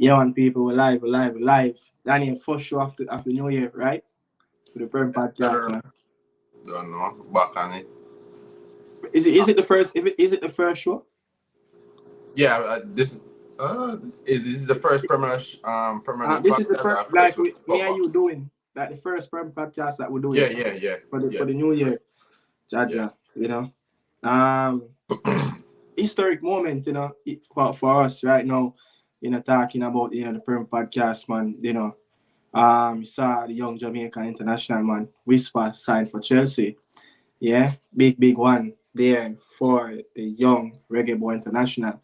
Yeah, man, people, we're live. Daniel, first show after New Year, right? For the Prem podcast, Sir, man. don't know. Back on it. Is it the first? Is it the first show? Yeah, this is the first Premier League This is the podcast. first Our first like was me and cover. you doing like the first Prem podcast that we're doing for the Yeah, for the New Year, yeah. Jaja. Um, historic moment, for us right now. Talking about the Prem podcast, man. You saw the young Jamaican international man Whisper signed for Chelsea. Yeah, big one there for the young reggae boy international.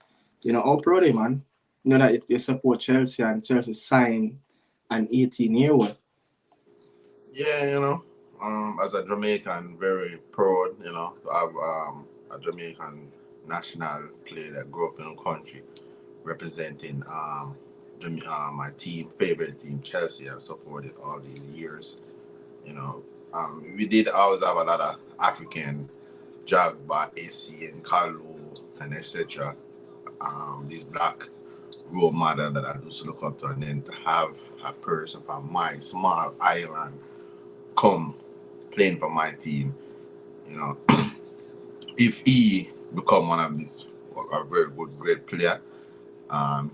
All proud of man. That if you support Chelsea and Chelsea sign an 18-year-old. Yeah, as a Jamaican, very proud, to have a Jamaican national player that grew up in the country representing my favorite team, Chelsea. I've supported all these years. You know, we did always have a lot of African Jagba, AC, and Kalu, and etc. These black role model that I used to look up to, and then to have a person from my small island come playing for my team, you know, if he become one of these a very good great player,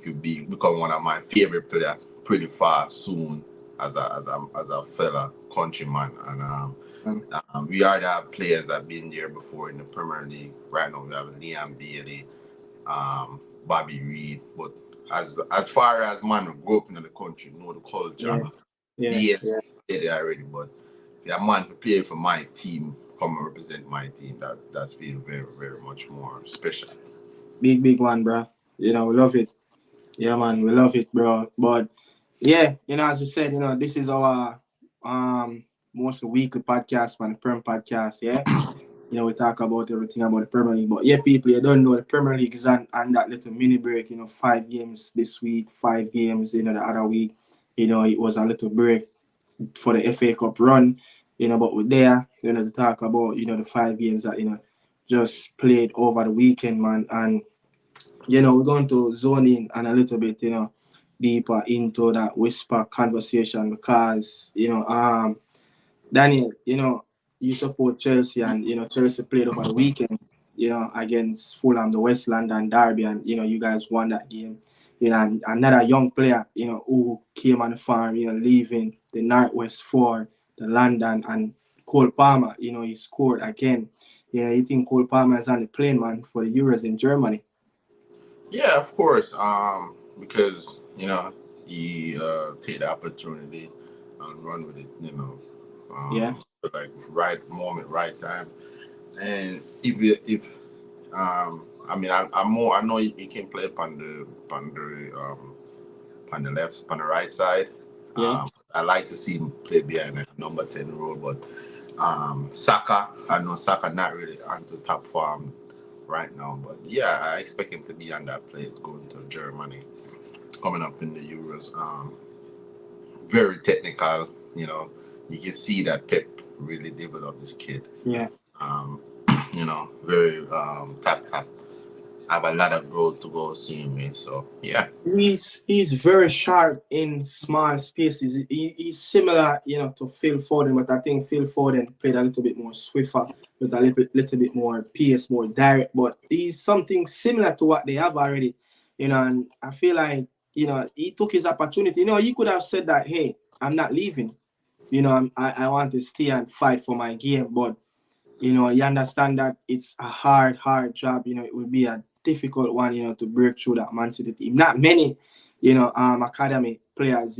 he'll become one of my favorite player pretty fast soon as a fella countryman. And we already have players that been there before in the Premier League. Right now we have Liam Bailey, Bobby Reed, but as far as man who grew up in the country, know the culture, Yeah, be yeah. it already. But if you're a man to play for my team, come and represent my team, that's feel very, very much more special. Big one, bro. We love it. Yeah, man, we love it, bro. But yeah, as you said, this is our most weekly podcast, man, the Prem podcast. Yeah. We talk about everything about the Premier League. But yeah, people, you don't know the Premier League is on that little mini break, 5 games this week, 5 games, the other week. It was a little break for the FA Cup run, but we're there, to talk about, the 5 games that, just played over the weekend, man. And, we're going to zone in and a little bit, deeper into that whisper conversation because, Daniel, you support Chelsea and, Chelsea played over the weekend, against Fulham, the West London derby, and, you guys won that game. And another young player, who came on the farm, leaving the Northwest for the London, and Cole Palmer, he scored again. You think Cole Palmer is on the plane, man, for the Euros in Germany? Yeah, of course. Because he take the opportunity and run with it. Yeah. Like right moment, right time. And if I mean, I know he can play on the left, on the right side. Yeah. I like to see him play behind a number 10 role, but Saka, I know Saka not really on the top form right now, but yeah, I expect him to be on that plate going to Germany, coming up in the Euros. Very technical, you can see that Pep really developed this kid. Yeah. Um, very tap. I have a lot of growth to go seeing me, so yeah. He's very sharp in small spaces. He's similar, to Phil Foden, but I think Phil Foden played a little bit more swifter, with a little bit more pace, more direct. But he's something similar to what they have already, And I feel like, he took his opportunity. He could have said that, hey, I'm not leaving. I want to stay and fight for my game, but you understand that it's a hard job. It will be a difficult one, to break through that Man City team. Not many, academy players,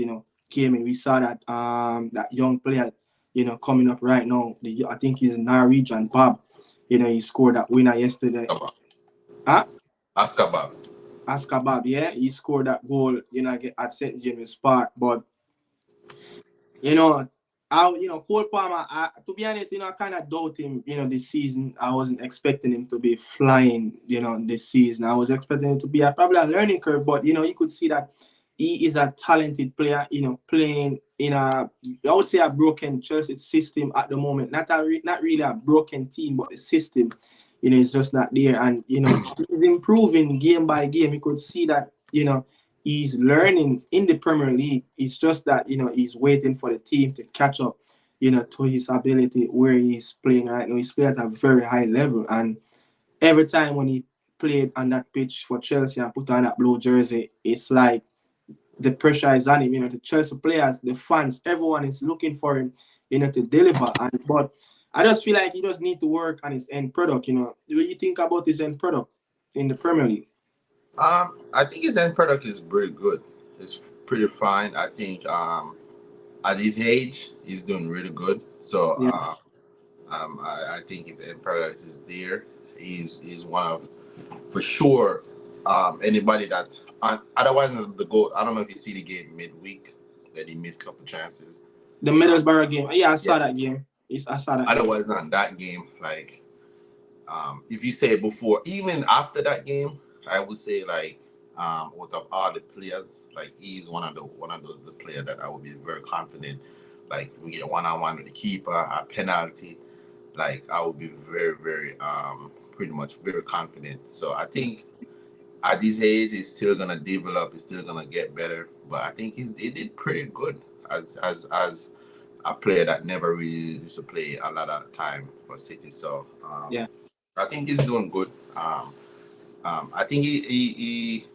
came in. We saw that that young player, coming up right now. I think he's Norwegian, Bob. He scored that winner yesterday. Huh? Oscar Bob, yeah. He scored that goal, at St. James Park. But Cole Palmer, to be honest, I kind of doubt him, this season. I wasn't expecting him to be flying, this season. I was expecting him to be probably a learning curve, but, you could see that he is a talented player, playing in I would say a broken Chelsea system at the moment. Not really a broken team, but the system, is just not there. And, he's improving game by game. You could see that, he's learning in the Premier League. It's just that he's waiting for the team to catch up, to his ability where he's playing right now. He's playing at a very high level, and every time when he played on that pitch for Chelsea and put on that blue jersey, it's like the pressure is on him. The Chelsea players, the fans, everyone is looking for him, to deliver. But I just feel like he just need to work on his end product. What do you think about his end product in the Premier League? I think his end product is pretty good. It's pretty fine. I think at his age, he's doing really good. So Yeah, I think his end product is there. He's one of for sure. Anybody that otherwise the goal. I don't know if you see the game midweek that he missed a couple chances. the Um, Middlesbrough game. Yeah, I yeah. saw that game. I saw that game. Otherwise, on that game, like if you say before, even after that game, I would say like out of all the players, like he's one of the players that I would be very confident. Like we get 1-on-1 with the keeper, a penalty, like I would be very very pretty much very confident. So I think at this age, he's still gonna develop. He's still gonna get better. But I think he did pretty good as a player that never really used to play a lot of time for City. So Yeah. I think he's doing good. I think he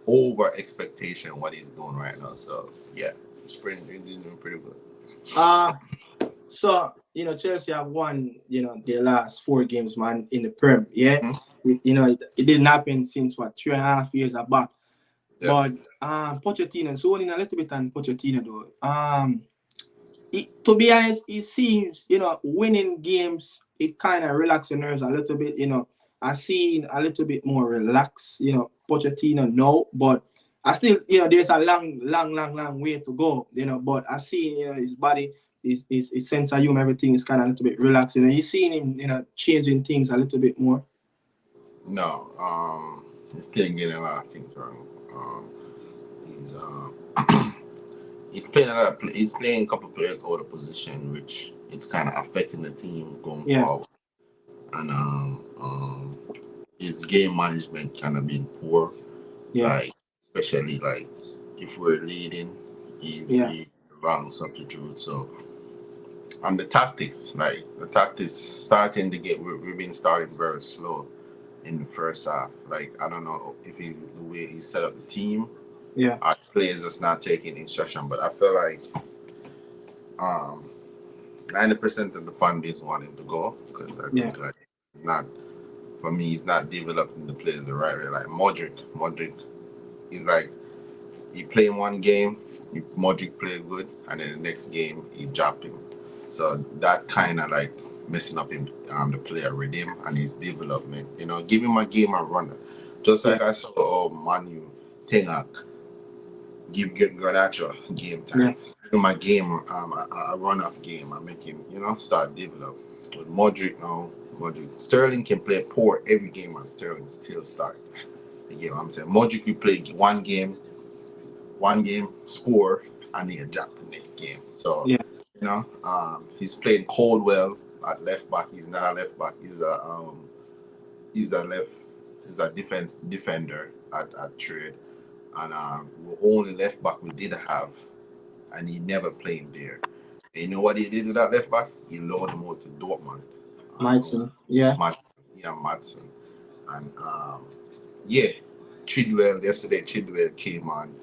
over expectation what he's doing right now. So yeah, he's doing pretty good. Uh so Chelsea have won their last 4 games, man, in the Prem. Yeah, Hmm. it didn't happen since what 3.5 years back. Yeah. But Pochettino, so only a little bit on Pochettino though. To be honest, it seems winning games it kind of relax your nerves a little bit. I seen a little bit more relaxed. Pochettino no, but I still there's a long way to go. But I see his body. His sense of humor, everything is kind of a little bit relaxed. You seen him, changing things a little bit more. No, he's still getting a lot of things wrong. He's he's playing he's playing a couple players out of position, which it's kind of affecting the team going Yeah, forward. And his game management kind of been poor. yeah, Like especially like if we're leading, yeah, he wrong substitute. So and the tactics starting to get we've been starting very slow in the first half. Like I don't know if the way he set up the team, yeah, our players just not taking instruction. But I feel like um 90% of the fan base want him to go because I yeah, think like not for me he's not developing the players the right way. Like Modric is like he play in one game, Modric play good, and then the next game he drop him. So that kind of like messing up him, the player rhythm and his development. Give him a game and run it. Just yeah, like I saw Manu Tengak give Garnacho game yeah, time. Give him a game, a run off game and make him, start develop. With Modric now, Modric Sterling can play poor every game and Sterling still start. You get what I'm saying? Modric will play one game, score, and he adapt the next game. So, yeah, he's playing Coldwell at left back. He's not a left back. He's a left. He's a defender at trade, and the only left back we did have, and he never played there. And you know what he did with that left back? He loaned him out to Dortmund on loan. Madsen, yeah, Madsen, and yeah, Chidwell yesterday. Chidwell came on.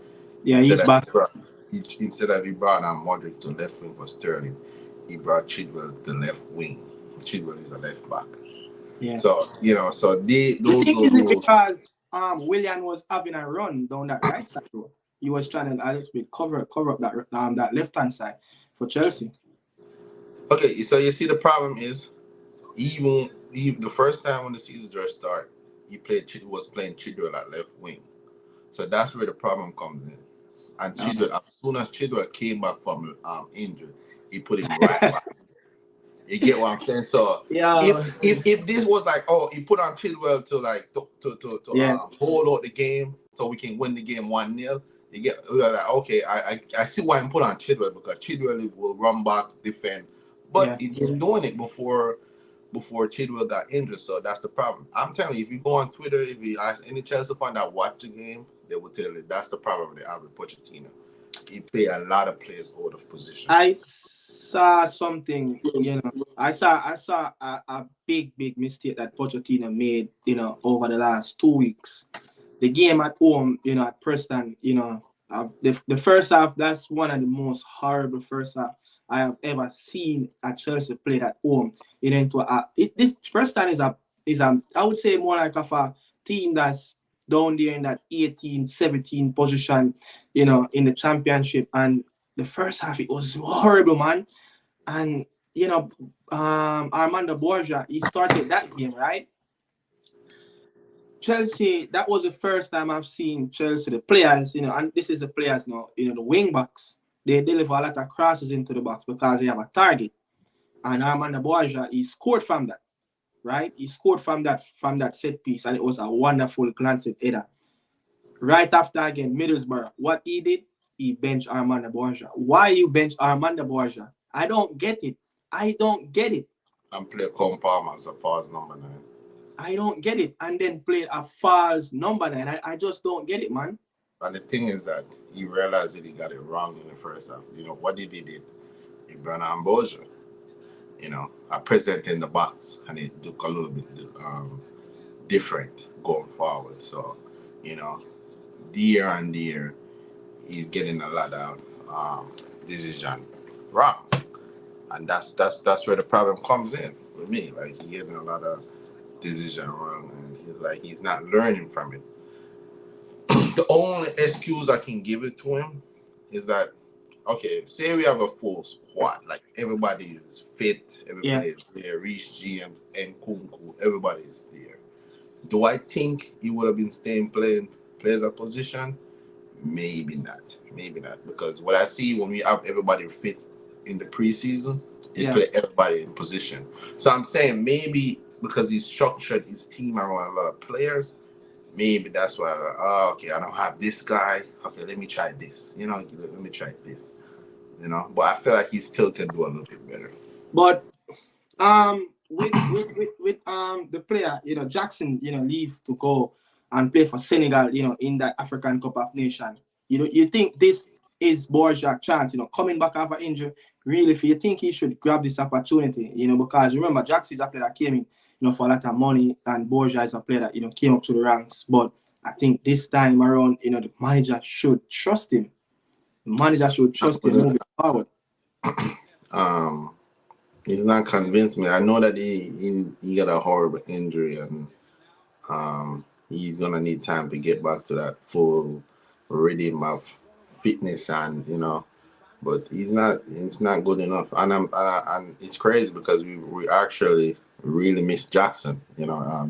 yeah. Instead He's of back. he brought Modric to left wing for Sterling, he brought Chidwell to left wing. Chidwell is a left back. Yeah. So so they You those think is it those because William was having a run down that right side though? He was trying to a little bit cover up that left hand side for Chelsea. okay. So you see the problem is even the first time when the season just started, was playing Chidwell at left wing. So that's where the problem comes in. And Uh, Chidwell, as soon as Chidwell came back from injury, he put him right back. You get what I'm saying? So yeah, if this was like, oh, he put on Chilwell to like to yeah, hold out the game so we can win the game 1-0. You get like, okay, I see why he put on Chilwell because Chilwell will run back, defend, but yeah, he's been doing it before before Chidwell got injured. So that's the problem. I'm telling you, if you go on Twitter, if you ask any Chelsea fan that watch the game, they will tell you that's the problem they have with Pochettino. He play a lot of players out of position. I saw something, I saw a big mistake that Pochettino made, over the last 2 weeks. The game at home, at Preston, the first half, that's one of the most horrible first half I have ever seen at Chelsea played at home. This Preston is a I would say more like of a team that's down there in that 18, 17 position, in the championship. And the first half it was horrible, man. And Armando Borja, he started that game, right? Chelsea, that was the first time I've seen Chelsea, the players, and this is the players now, the wing backs, they deliver a lot of crosses into the box because they have a target. And Armando Borja, he scored from that, right? He scored from that set piece, and it was a wonderful glancing header. Right after again, Middlesbrough, what he did, he benched Armando Borja. Why you bench Armando Borja? I don't get it. I don't get it. And play Cole Palmer as a false number 9. I don't get it. And then played a false number 9. I just don't get it, man. And the thing is that he realized that he got it wrong in the first half. What did he do? He brought on Borja. I present in the box, and it looked a little bit different going forward. So, year and year, he's getting a lot of decision wrong, and that's where the problem comes in with me. Like, he's getting a lot of decision wrong, and he's not learning from it. The only excuse I can give it to him is that, okay, say we have a full squad, like everybody is fit, everybody is there, Reece James and Kunku, everybody is there. Do I think he would have been staying playing players at position? Maybe not. Because what I see when we have everybody fit in the preseason, he play everybody in position. So I'm saying maybe because he structured his team around a lot of players, maybe that's why, okay, I don't have this guy. Okay, let me try this. Let me try this. But I feel like he still can do a little bit better. But with the player, Jackson, leave to go and play for Senegal, in that African Cup of Nations. You think this is Borja's chance, coming back after injury? Really, if you think he should grab this opportunity, because remember, Jackson is a player that came in, for a lot of money, and Borja is a player that, came up to the ranks. But I think this time around, the manager should trust him. The manager should trust him moving forward. He's not convinced me. I know that he got a horrible injury, and he's gonna need time to get back to that full rhythm of fitness, and but it's not good enough. And it's crazy because we actually really miss Jackson.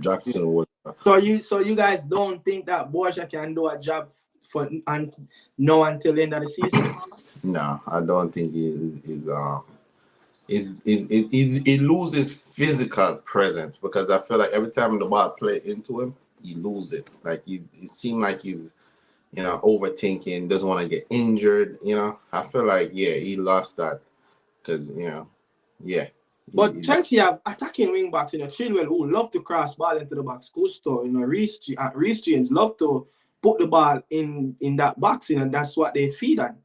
Jackson was. So you guys don't think that Borja can do a job until the end of the season? No, I don't think he loses physical presence, because I feel like every time the ball play into him, he loses it. Like it seems like he's overthinking, doesn't want to get injured. I feel like he lost that because But Chelsea have attacking wing backs, Chilwell, who love to cross ball into the box. Gusto, Reece James love to put the ball in that box, that's what they feed on.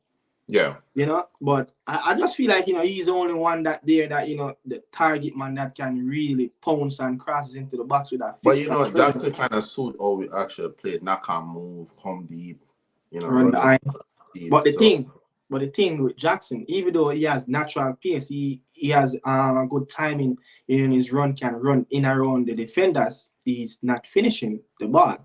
Yeah. But I just feel like, he's the only one that the target man that can really pounce and crosses into the box with that. But Jackson kind of suit how we actually play, knock and move, come deep, run the eye. But the thing with Jackson, even though he has natural pace, he has a good timing in his run, can run in around the defenders. He's not finishing the ball.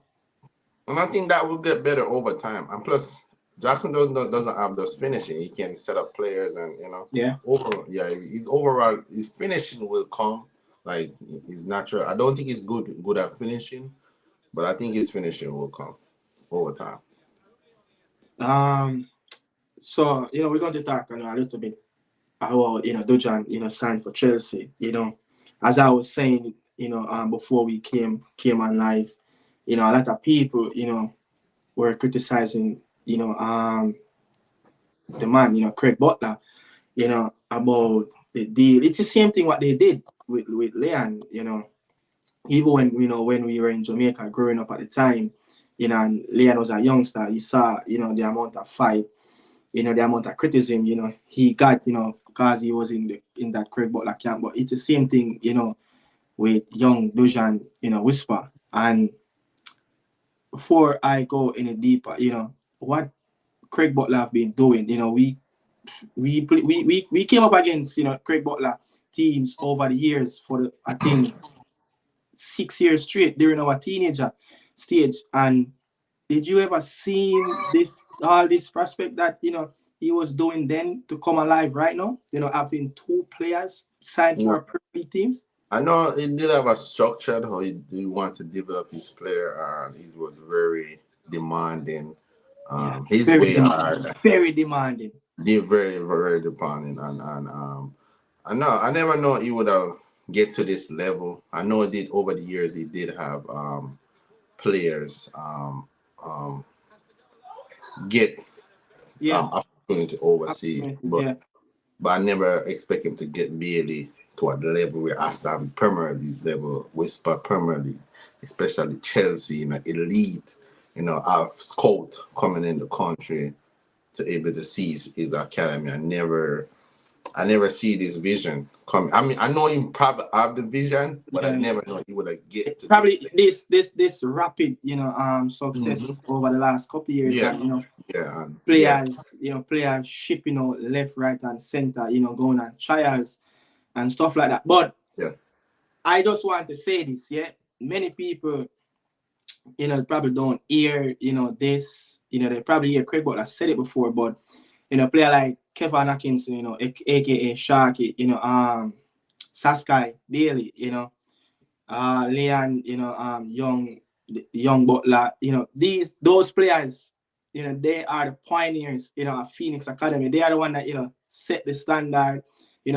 And I think that will get better over time. And plus, Jackson doesn't have those finishing. He can set up players, and his overall his finishing will come. Like, he's natural. I don't think he's good at finishing, but I think his finishing will come over time. So we're going to talk a little bit about Dujuan signed for Chelsea. As I was saying, before we came on live, a lot of people were criticizing the man, Craig Butler, about the deal. It's the same thing what they did with Leon, even when when we were in Jamaica growing up at the time, and Leon was a youngster, he saw, the amount of fight, the amount of criticism, he got, because he was in that Craig Butler camp. But it's the same thing, with young Dujuan, Whisper. And before I go any deeper, what Craig Butler have been doing, we came up against, Craig Butler teams over the years for I think 6 years straight during our teenager stage. And did you ever see this all this prospect that he was doing then to come alive right now? Having two players signed Yeah. for Premier League teams. I know he did have a structure how he wanted to develop his player, and he was very demanding. Yeah, His very way demanding. hard, Very demanding. they very very demanding, and I know I never know he would have get to this level. I know he did over the years. He did have players um get Yeah, opportunity overseas, opportunities. but Yeah, I never expect him to get barely to a level where I stand Premier League level, Whisper Premier League, especially Chelsea, elite, have scout coming in the country to able to see his academy. I never see this vision coming. I mean, I know him probably have the vision, but I yeah, yeah. never know he would have get to this. Probably this rapid Mm-hmm. success over the last couple of years, Yeah, and yeah, and yeah, players shipping out left, right, and center, going on trials and stuff like that. But yeah, I just want to say this, yeah. Many people, probably don't hear, this. They probably hear Craig Butler said it before, but player like Kevin Atkinson, aka Sharky, Saskai Bailey, Leon, young Butler, those players, they are the pioneers, of Phoenix Academy. They are the one that set the standard,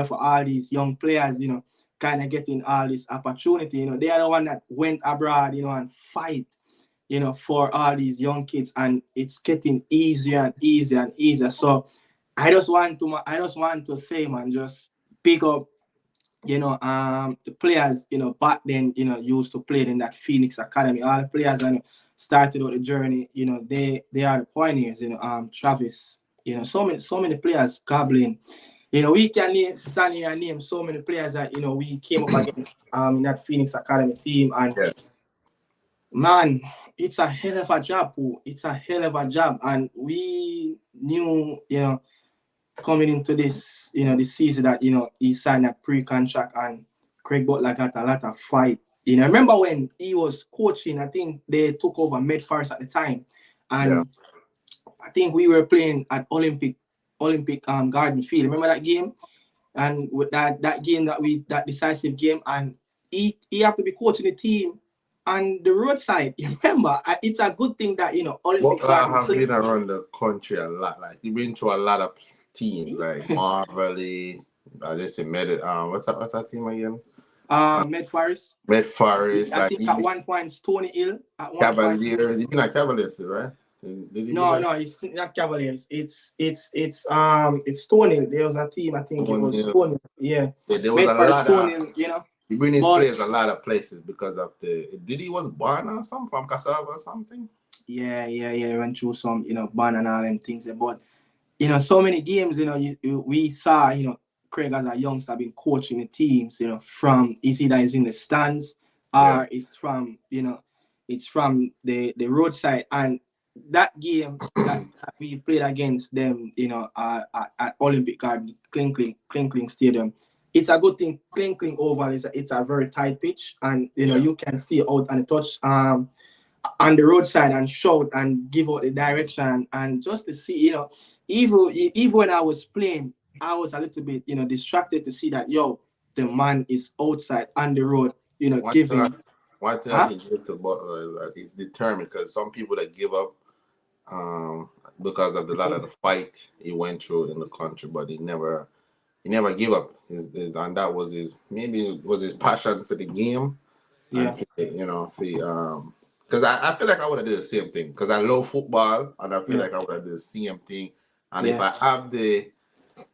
for all these young players, kind of getting all this opportunity. They are the one that went abroad, and fight, for all these young kids, and it's getting easier and easier and easier. So I just want to say, man, just pick up, the players, back then, used to play in that Phoenix Academy. All the players, started out the journey, they are the pioneers, Travis, so many players, Goblin. We can stand here and name so many players that, we came up against, in that Phoenix Academy team. And yeah, man, it's a hell of a job, Pooh. It's a hell of a job. And we knew, coming into this season that, he signed a pre-contract, and Craig Butler got a lot of fight. I remember when he was coaching, I think they took over Med Forest at the time. yeah. And I think we were playing at Olympic Garden Field. Remember that game? And with that game that decisive game, and he have to be coaching the team on the roadside. You remember? It's a good thing that Olympic Butler Garden have Field. been around the country a lot. Like he been to a lot of teams, like Marvelly. I just said what's that team again? Med Forest. Red Forest, I like think he at one point Stony Hill. At one point, Cavaliers. He been at Cavaliers, right? Did he go no, back no, it's not Cavaliers. It's Stony Hill. There was a team. I think it one was year? Stony Hill. Yeah, Yeah, there was Med a Forest, lot Stony of Hill. he bring his But players a lot of places because of the did he was born or something from Cassava or something? yeah. Went through some ban and all them things. But so many games. We saw Craig as a youngster been coaching the teams. From it's either is in the stands Yeah, or it's from the roadside. And that game that we played against them, at Olympic Garden, Klinkling Stadium. It's a good thing. Klinkling Oval it's a very tight pitch, and yeah, you can stay out and touch on the roadside and shout and give out the direction, and just to see, even when I was playing, I was a little bit, distracted to see that the man is outside on the road, one thing giving, one thing I huh? can give to Butler is that he's determined because some people that give up because of the lot of the fight he went through in the country, but he never give up. And that was his maybe it was his passion for the game and Yeah, for, for because I feel like I would have did the same thing because I love football and I feel yeah, like I would have did the same thing. And if yeah, I have the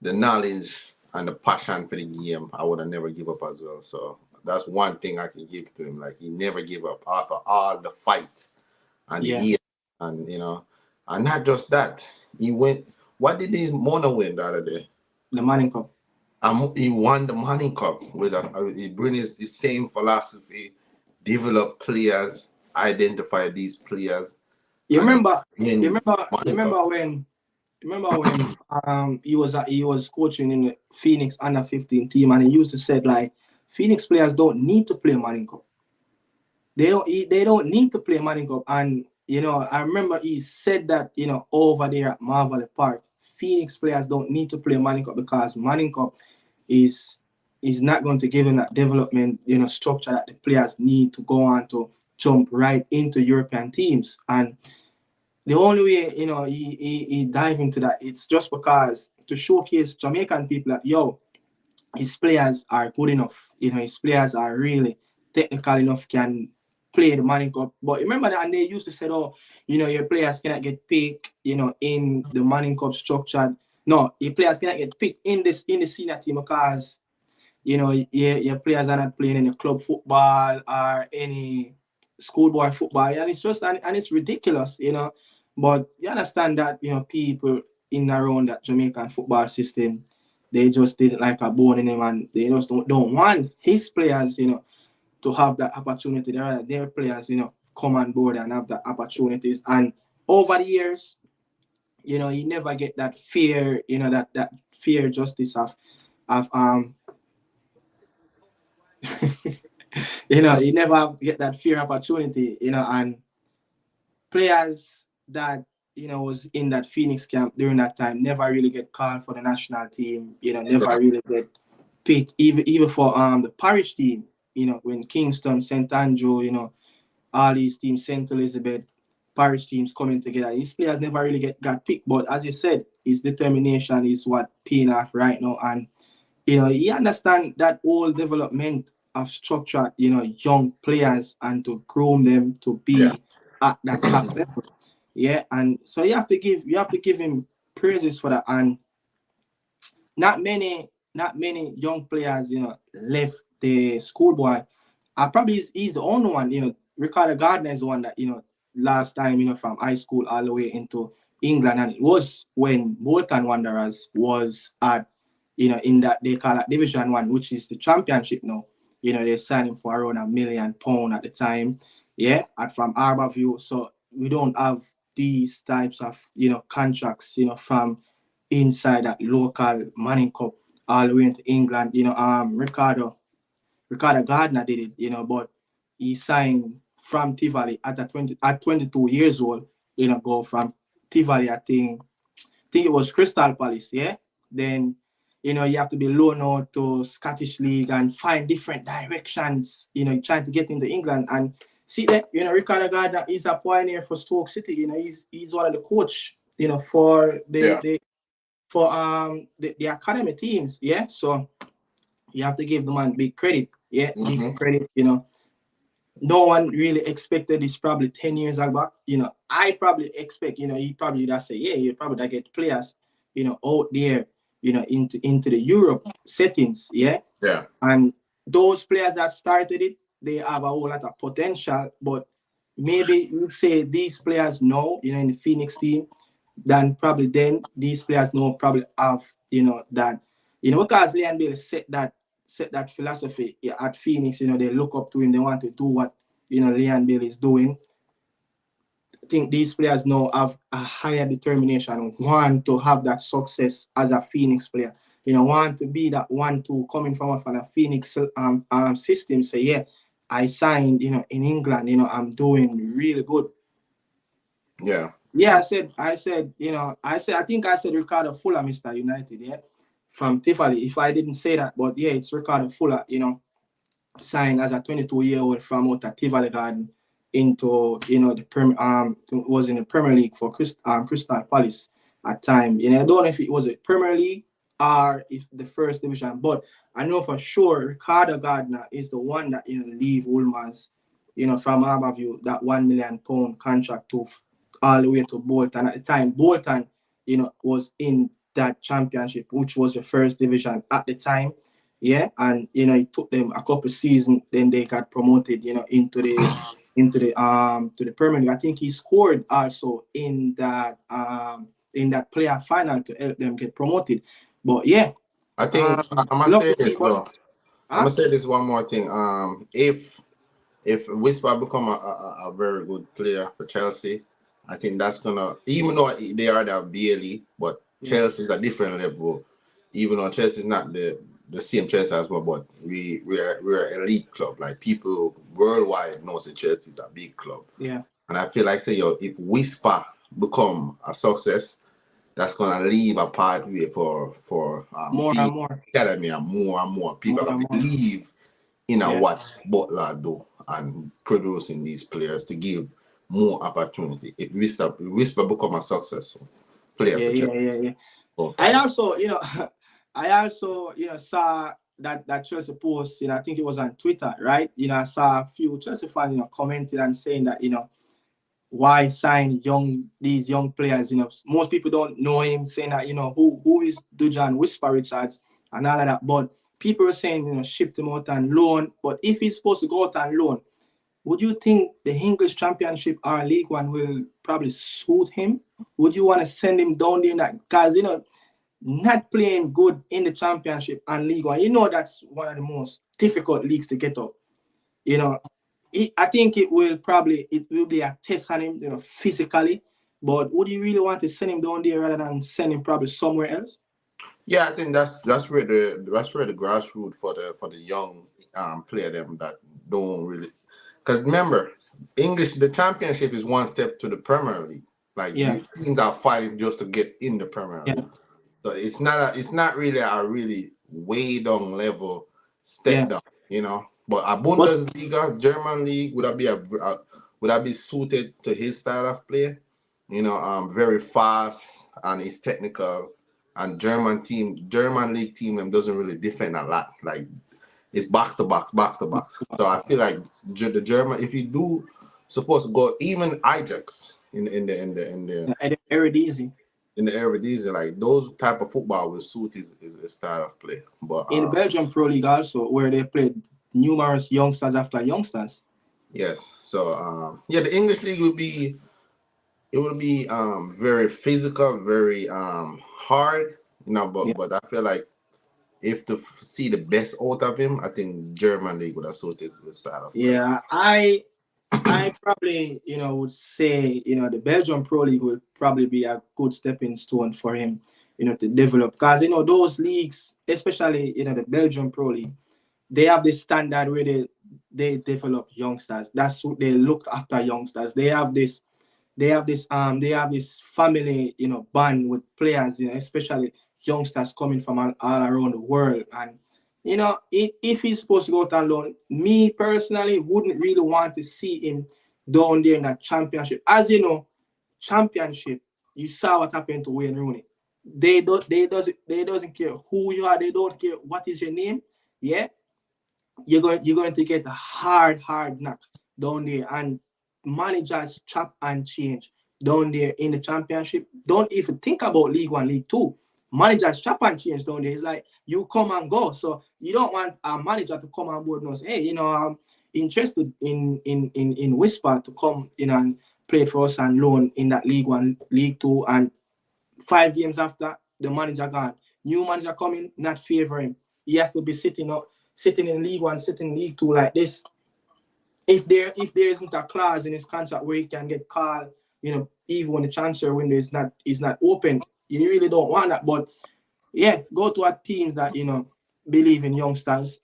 knowledge and the passion for the game, I would have never give up as well. So that's one thing I can give to him. Like he never gave up after all the fight and the Yeah, year, and and not just that. He went. What did he Mona win the other day? the Manning Cup. He won the Money Cup with he brings the same philosophy, develop players, identify these players, You and he remember? You win remember? You Money Cup. remember when? Remember when he was coaching in the Phoenix under 15 team, and he used to say like Phoenix players don't need to play Manning Cup. They don't need to play Manning Cup. And I remember he said that over there at Marvel Park, Phoenix players don't need to play Manning Cup because Manning Cup is not going to give them that development structure that the players need to go on to jump right into European teams. And the only way he dive into that, it's just because to showcase Jamaican people that his players are good enough. His players are really technical enough, can play the Manning Cup. But remember that, and they used to say, oh, your players cannot get picked, in the Manning Cup structure. No, your players cannot get picked in the senior team because your players are not playing any club football or any schoolboy football, and it's just and it's ridiculous. But you understand that people in and around that Jamaican football system, they just didn't like a bone in him, and they just don't want his players to have that opportunity. Their players come on board and have the opportunities. And over the years, you never get that fair that fair justice of you never get that fair opportunity, and players that was in that Phoenix camp during that time never really get called for the national team, never Right. really get picked, even for the parish team, when Kingston, St. Andrew, all these teams, St. Elizabeth, parish teams coming together. These players never really got picked. But as you said, his determination is what paying off right now. And he understand that whole development of structure, young players and to groom them to Yeah. be at that top level. Yeah, and so you have to give him praises for that. And not many young players, left the schoolboy. Probably he's the only one, Ricardo Gardner is the one that, last time, from high school all the way into England. And it was when Bolton Wanderers was at, in that they call it Division One, which is the championship now. They signed him for around £1 million at the time. Yeah, and from Harbourview. So we don't have these types of, contracts, from inside that local Manning Cup all the way into England. Ricardo Gardner did it, but he signed from Tivoli at 22 years old, go from Tivoli, I think it was Crystal Palace, yeah. Then you have to be loaned out to Scottish League and find different directions, trying to get into England. And see that, Ricardo Gardner is a pioneer for Stoke City. He's one of the coach, for Yeah. the academy teams, yeah. So you have to give the man big credit, yeah, big Mm-hmm. credit. No one really expected this probably 10 years back. I probably expect, he probably just say, yeah, you probably get players, out there, into the Europe settings, yeah. Yeah. And those players that started it, they have a whole lot of potential, but maybe you say these players know, in the Phoenix team, then probably then these players know probably have, that, because Leon Bailey set that philosophy at Phoenix, they look up to him, they want to do what, Leon Bailey is doing. I think these players now have a higher determination, want to have that success as a Phoenix player. Want to be that 1-2 coming from a Phoenix system. Say, yeah, I signed, in England, I'm doing really good. Yeah. Yeah, I think I said Ricardo Fuller, Mr. United, yeah, from Tivoli. If I didn't say that, but yeah, it's Ricardo Fuller, signed as a 22-year-old from out of Tivoli Garden into was in the Premier League for Crystal Palace at time. I don't know if it was a Premier League or if the first division, but I know for sure Ricardo Gardner is the one that leave Woolman's from Harbourview that £1 million contract to all the way to Bolton. At the time, Bolton was in that championship, which was the first division at the time. Yeah, and it took them a couple seasons, then they got promoted, into the to the Premier League. I think he scored also in that player final to help them get promoted. But yeah, I think I'm gonna love say to see, this but though. I'm gonna say this one more thing. If Whisper become a very good player for Chelsea, I think that's gonna, even though they are the BLE, but yeah, Chelsea is a different level. Even though Chelsea is not the same Chelsea as well, but we're an elite club. Like people worldwide knows that Chelsea is a big club. yeah, And I feel like, say, if Whisper become a success, that's gonna leave a pathway for more field and more, academy and more people more gonna and more. believe in Yeah, what Butler do and producing these players to give more opportunity. If Whisper become a successful player yeah, for yeah, Chelsea, yeah, yeah. go I forward. also, I also, saw that Chelsea post. I think it was on Twitter, right? I saw a few Chelsea fans, commenting and saying that, why sign these young players? Most people don't know him, saying that, who is Dujuan Whisper Richards and all of that. But people are saying, ship him out on loan. But if he's supposed to go out on loan, would you think the English Championship or League One will probably suit him? Would you want to send him down there? Because not playing good in the Championship and League One, that's one of the most difficult leagues to get up. You know, I think it will be a test on him, physically. But would you really want to send him down there rather than send him probably somewhere else? Yeah, I think that's where the grassroots for the young player them that don't really, because remember, English, the championship is one step to the Premier League. Like Yeah, these teams are fighting just to get in the Premier yeah, League. So it's not really a really way down level step yeah. down, But a But Bundesliga, German league, would that be suited to his style of play? Very fast and he's technical. And German league team them doesn't really defend a lot. Like it's box to box, box to box. So I feel like the German, if you do supposed to go even Ajax Eredivisie. in the Eredivisie, like those type of football will suit his style of play. But In the Belgian Pro League also, where they played numerous youngsters after youngsters. yes, so yeah, the English league would be very physical, very hard, Yeah. but I feel like if to see the best out of him, I think German league would have suited his style of play. Yeah, I probably, would say, the Belgian Pro League would probably be a good stepping stone for him, to develop. Because, those leagues, especially, the Belgian Pro League, they have this standard where they develop youngsters. That's what they look after youngsters. They have this family, bond with players, especially youngsters coming from all around the world. And if he's supposed to go out on loan, me personally wouldn't really want to see him down there in that championship. As you know, championship, you saw what happened to Wayne Rooney. They doesn't care who you are, they don't care what is your name. Yeah, you're going to get a hard knock down there, and managers chop and change down there in the championship. Don't even think about League One, League Two. Managers chop and change down there. It's like you come and go. So you don't want a manager to come on board and say, hey, I'm interested in Whisper to come in and play for us and loan in that League One, League Two, and 5 games after the manager gone. New manager coming, not favoring. He has to be sitting in League One, sitting in League Two like this. If there isn't a clause in his contract where he can get called, even when the transfer window is not open, you really don't want that. But yeah, go to our teams that believe in youngsters,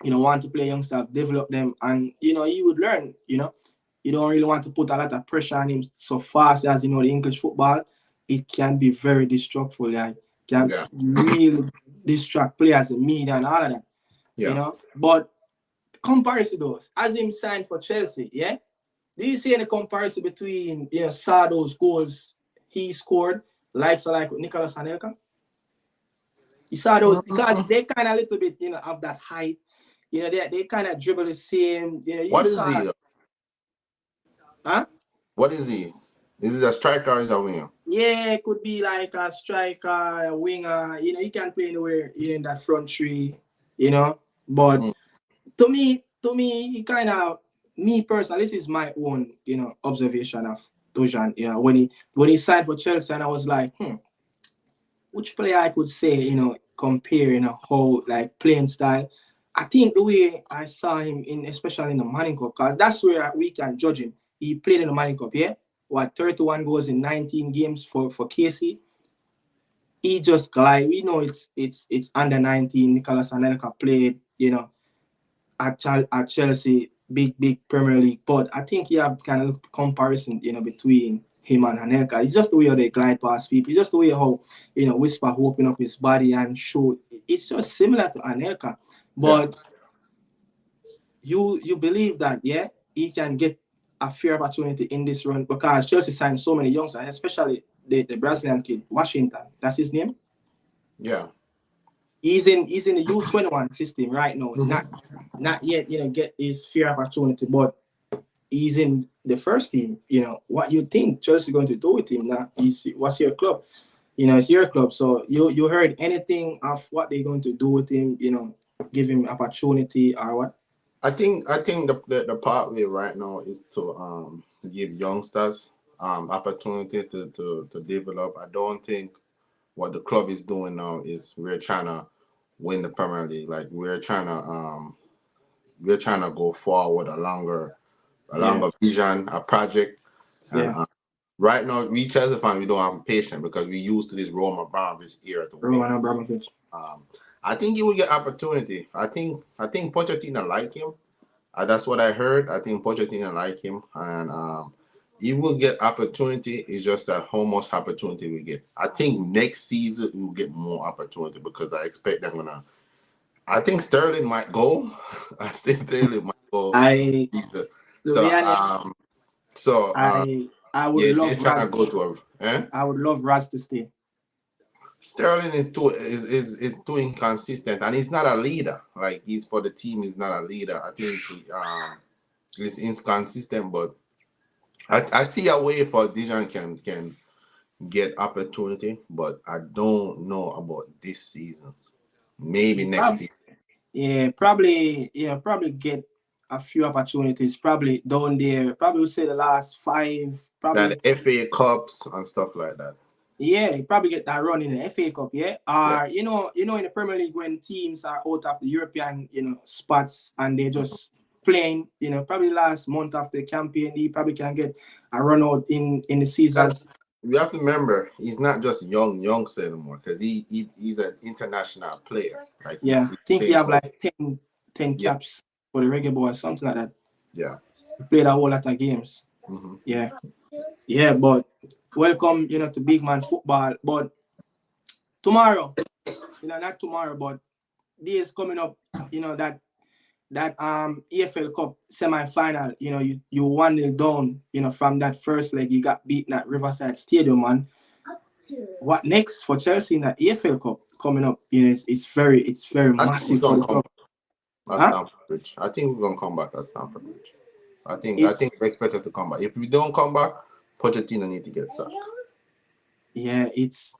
want to play youngsters, develop them, and he would learn. You don't really want to put a lot of pressure on him so fast as the English football. It can be very destructive. Like can Yeah, really distract players, the media, and all of that. yeah. But comparison those, as him signed for Chelsea, yeah. Do you see any comparison between Sado's goals he scored, like with Nicolas Anelka? You saw those because they kind of a little bit, of that height. They kind of dribble the same. You What is saw, he? huh? What is he? Is it a striker or is it a winger? Yeah, it could be like a striker, a winger. He can play anywhere in that front three. But Mm. to me, he kind of me personally. This is my own observation of Dujuan. When he signed for Chelsea, and I was like, which player I could say compare how like playing style. I think the way I saw him especially in the Manning Cup, because that's where we can judge him. He played in the Manning Cup, yeah. What 31 goals in 19 games for KC. He just like we know it's under 19. Nicolas Anelka played, at Chelsea, big Premier League. But I think you have kind of comparison, between him and Anelka. It's just the way how they glide past people. It's just the way how Whisper open up his body and show. It's just similar to Anelka, Yeah. but you believe that he can get a fair opportunity in this run because Chelsea signed so many youngsters, especially the Brazilian kid Washington. That's his name. Yeah. He's in the U21 system right now. Mm-hmm. Not yet, get his fair opportunity, but he's in the first team. What you think Chelsea going to do with him now? What's your club? It's your club. So you heard anything of what they're going to do with him? Give him opportunity or what? I think the pathway right now is to give youngsters opportunity to develop. I don't think what the club is doing now is we're trying to win the Premier League. Like we're trying to go forward a Yeah, longer vision, a project. And yeah. right now, we Chelsea fans, we don't have patience because we used to this Roman Abramovich era to win. Roman Abramovich. Um, I think he will get opportunity. I think Pochettino like him. That's what I heard. I think Pochettino like him, and he will get opportunity. It's just that how much opportunity we get. I think next season we will get more opportunity because I expect them gonna. I think Sterling might go. I think Sterling might go. I Either. To be So honest, I would yeah, they're love trying to Raz. go to I would love Raz to stay. Sterling is too inconsistent, and he's not a leader. Like he's for the team, he's not a leader. I think he's inconsistent, but I see a way for Dijon can get opportunity, but I don't know about this season. Maybe next Prob- season. yeah, probably. Yeah, probably get a few opportunities. Probably down there. Probably would say the last five. That Probably. FA Cups and stuff like that. Yeah, you probably get that run in the FA Cup. Yeah, Yeah. or in the Premier League when teams are out of the European spots and they Mhm. just playing. Probably last month of the campaign, he probably can get a run out in the Because seasons. you have to remember, he's not just youngster anymore. Because he's an international player. Like Yeah, he's I think he playing have for like 10 yeah caps for the Reggae Boys, something like that. yeah. He played a whole lot of games. Hmm. Yeah, yeah, but welcome, to big man football. But tomorrow, not tomorrow, but days coming up, that EFL Cup semi-final, you 1-0 down, from that first leg, you got beaten at Riverside Stadium, man. What next for Chelsea in that EFL Cup coming up? It's very I think we're massive for gonna the come club. back at Huh? Stamford Bridge. I think we're gonna come back at Stamford Bridge. I think It's we expected to come back. If we don't come back, Pochettino need to get sacked. Yeah, it's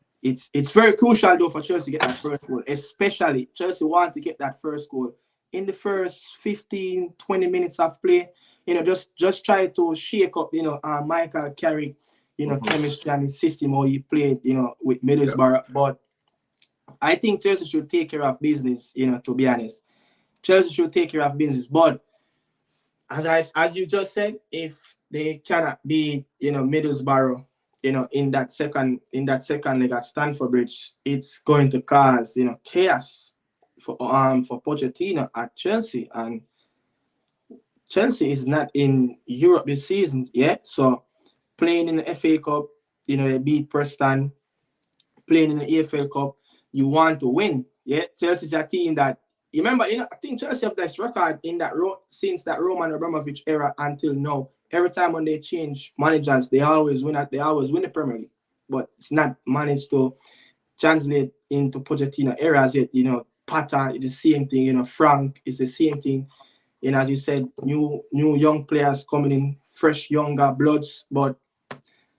very crucial though for Chelsea to get that first goal. Especially Chelsea want to get that first goal in the first 15, 20 minutes of play. Just try to shake up, Michael Carrick, Hmm. chemistry and his system how he played, with Yeah. Middlesbrough. But I think Chelsea should take care of business, to be honest. Chelsea should take care of business. But as you just said, if they cannot be, Middlesbrough, in that second leg at Stamford Bridge, it's going to cause, chaos for Pochettino at Chelsea. And Chelsea is not in Europe this season yet. So playing in the FA Cup, they beat Preston, playing in the EFL Cup, you want to win. Yeah, Chelsea's a team that you remember. I think Chelsea have this record in that since that Roman Abramovich era until now. Every time when they change managers, they always win. They always win the Premier League, but it's not managed to translate into Pochettino era as it. Pata is the same thing. Frank is the same thing. As you said, new young players coming in, fresh younger bloods, but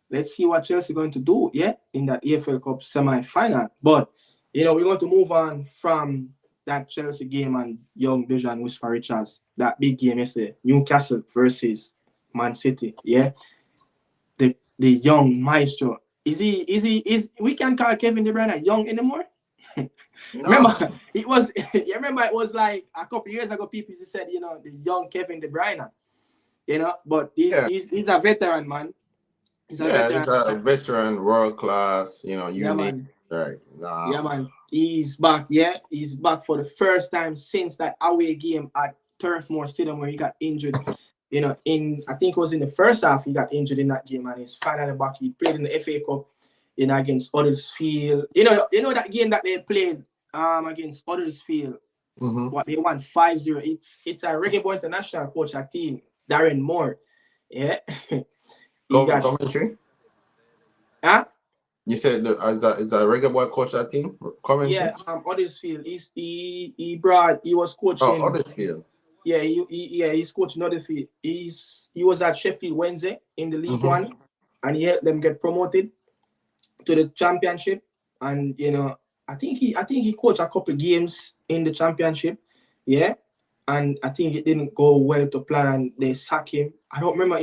let's see what Chelsea going to do, yeah, in that EFL Cup semi-final. But we want to move on from that Chelsea game and young Dujuan Whisper Richards, that big game yesterday, Newcastle versus Man City, yeah. The young maestro. Is we can call Kevin De Bruyne young anymore? No. Remember, it was you remember it was like a couple years ago, people said, the young Kevin De Bruyne, but Yeah. he's a veteran, man. He's a Yeah, veteran. he's a veteran, world class, you Yeah, name man. it. Right. Yeah, man. He's back. Yeah, he's back for the first time since that away game at Turf Moor Stadium where he got injured. In I think it was in the first half he got injured in that game, and he's finally back. He played in the FA Cup, against Huddersfield. That game that they played against Huddersfield. Mm-hmm. What they won 5-0. It's a Reggae Boy International coach a team, Darren Moore. Yeah, he got Commentary? huh? You said it's a regular boy coach that team? Commentary? Yeah, Huddersfield. He was Oh, coaching. Huddersfield. Yeah, he's coaching Huddersfield. He was at Sheffield Wednesday in the League Mm-hmm. One, and he helped them get promoted to the Championship. And I think he coached a couple of games in the Championship. Yeah, and I think it didn't go well to plan, and they sacked him. I don't remember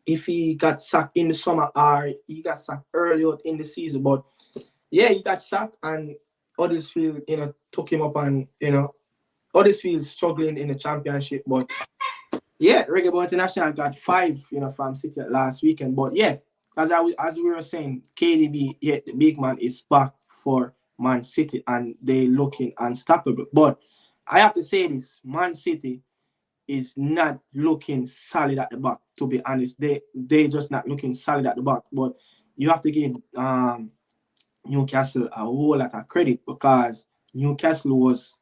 if he got sacked in the summer or he got sacked early in the season, but yeah, he got sacked, and Huddersfield, took him up, and Huddersfield struggling in the Championship, but yeah, Reggae Boy International got 5, from City last weekend. But yeah, as we were saying, KDB, yeah, the big man is back for Man City, and they looking unstoppable. But I have to say this: Man City is not looking solid at the back. To be honest, they just not looking solid at the back. But you have to give Newcastle a whole lot of credit, because Newcastle was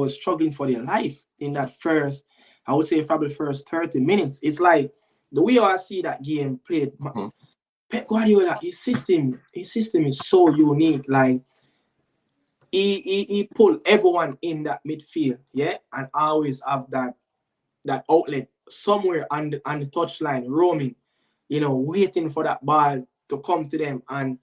struggling for their life in that first, I would say probably first 30 minutes. It's like the way I see that game played. Mm-hmm. Pep Guardiola, his system is so unique. Like he pull everyone in that midfield, yeah, and always have that outlet somewhere on the touchline roaming, waiting for that ball to come to them. And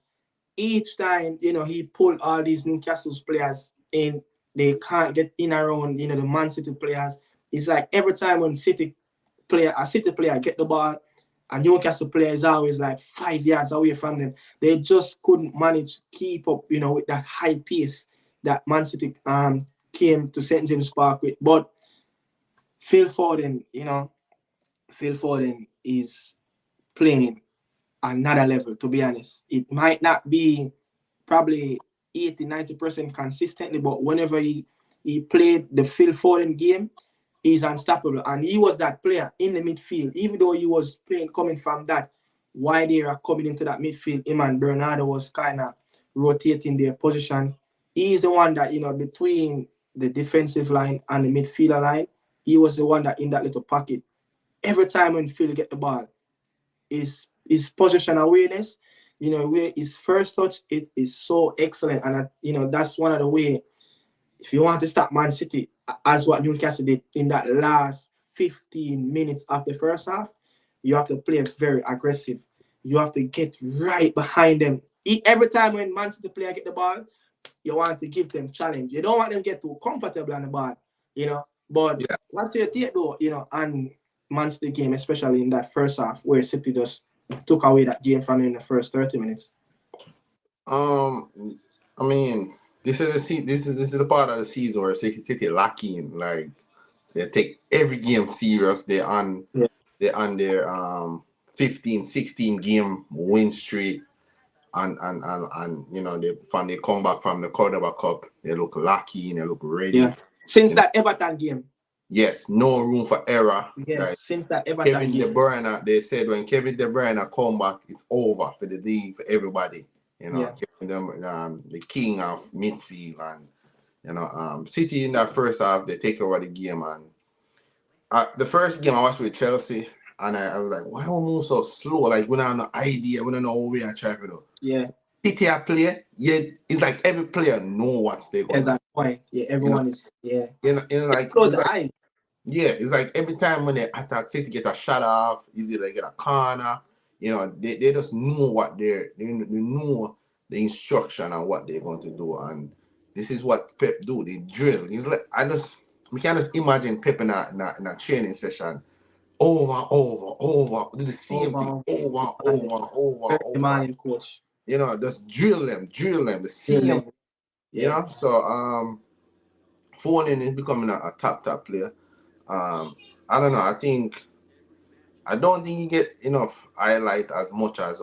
each time, he pulled all these Newcastle's players in, they can't get in around, the Man City players. It's like every time when a City player get the ball, a Newcastle player is always like 5 yards away from them. They just couldn't manage to keep up, with that high pace that Man City came to St. James Park with. But Phil Foden is playing another level, to be honest. It might not be probably 80-90% consistently, but whenever he played the Phil Foden game, he's unstoppable. And he was that player in the midfield, even though he was playing coming from that wide area, coming into that midfield. Him and Bernardo was kind of rotating their position. He's the one that, between the defensive line and the midfielder line, he was the one that in that little pocket. Every time when Phil get the ball, his position awareness, where his first touch, it is so excellent. And, that's one of the way, if you want to stop Man City, as what Newcastle did in that last 15 minutes of the first half, you have to play very aggressive. You have to get right behind them. Every time when Man City player get the ball, you want to give them challenge. You don't want them to get too comfortable on the ball, But Yeah. what's your take though, and Man City game, especially in that first half, where City just took away that game from in the first 30 minutes? I mean, this is the part of the season where City lacking. Like they take every game serious. They're on their 15, 16 game win streak. And they come back from the Cordoba Cup, they look lucky and they look ready. Yeah. Since that Everton game. Yes, no room for error. Yes, like, since that Everton Kevin game. De Bruyne, they said when Kevin De Bruyne come back, it's over for the league, for everybody. Yeah. Kevin, the king of midfield, and City in that first half, they take over the game. And the first game I watched with Chelsea, and I was like, why don't we move so slow? Like, we don't have no idea, we don't know what we are trying to do. Yeah. City are player, it's like every player know what they're going to do. That's why. Yeah, everyone is, yeah. Like, close it's the like, eyes. yeah, it's like every time when they attack, City get a shot off, easy they get a corner, You know, they just know what they know the instruction and what they're going to do, and this is what Pep do. They drill. He's like we can just imagine Pep in a training session over, do the same thing Over over. demanding coach. You know, just drill them, the Drill same. them. You Yeah. know, so Foden is becoming a top player. I don't know. I don't think he get enough highlight as much as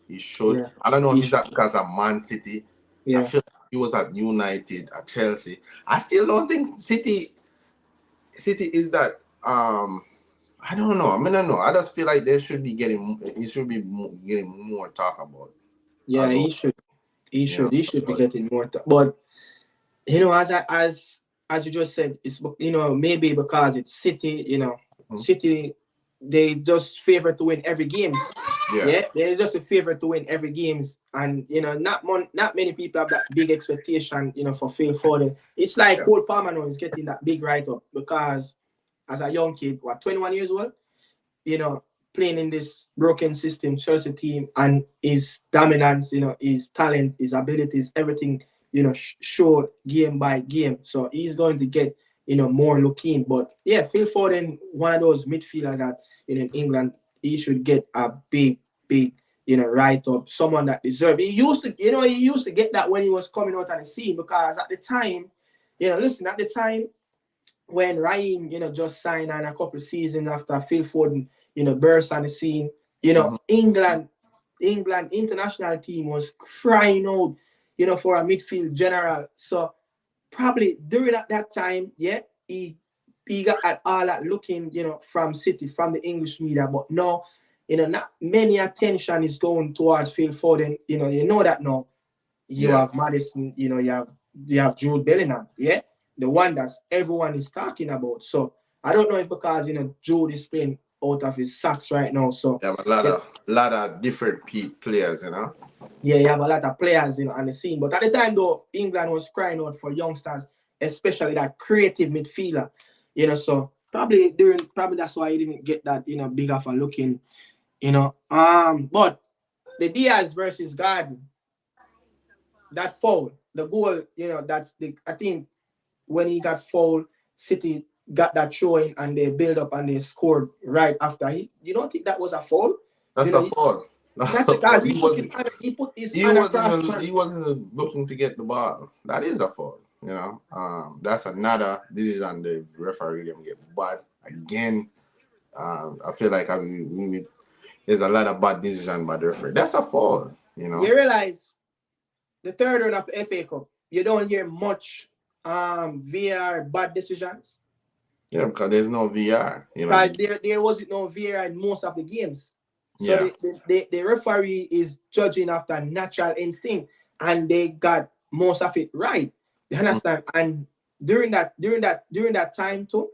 he should. Yeah. I don't know if He it's should. that because of Man City. I Yeah. feel like he was at United, at Chelsea. I still don't think City is that. I don't know. I mean, I don't know. I just feel like they should be getting. He should be getting more talk about Yeah, as well. he should. He You know, should. He should be but getting more. But as you just said, it's maybe because it's City. City, they just favor to win every games. yeah, Yeah, they're just a favorite to win every games, and not many people have that big expectation. For Phil Foden, it's like yeah, Cole Palmer now is getting that big write up because as a young kid, 21 years old, you know, playing in this broken system, Chelsea team, and his dominance, his talent, his abilities, everything, show game by game. So he's going to get, more look in. But yeah, Phil Foden, one of those midfielders that, in England, he should get a big, write up. Someone that deserves. He used to get that when he was coming out on the scene because at the time, at the time when Raheem, just signed on a couple of seasons after Phil Foden, burst on the scene, England international team was crying out, for a midfield general. So probably during that time, yeah, he got at all that looking, from City, from the English media, but no, not many attention is going towards Phil Foden. You know that now. You yeah. have Madison, you have Jude Bellingham, yeah, the one that everyone is talking about. So I don't know if because Jude is playing out of his socks right now. So You have yeah, a lot of different players, you know. yeah, you have a lot of players, on the scene. But at the time though, England was crying out for youngsters, especially that creative midfielder, So probably that's why he didn't get that, big of a looking, But the Diaz versus Garden, that foul, the goal, that's I think when he got fouled, City got that showing and they build up and they scored right after. You don't think that was a foul? That's You a know, fault. That's that's a fault. because he put his He hand wasn't across. he wasn't looking to get the ball. That is a fault. You know. That's another decision the referee didn't get. But again, I feel like there's a lot of bad decision by the referee. That's a fault. You know. You realize the third round of the FA Cup, you don't hear much VR bad decisions. Yeah, because there's no VR. You know. Because there wasn't no VR in most of the games. So Yeah. the referee is judging after natural instinct, and they got most of it right. You understand? And during that time too,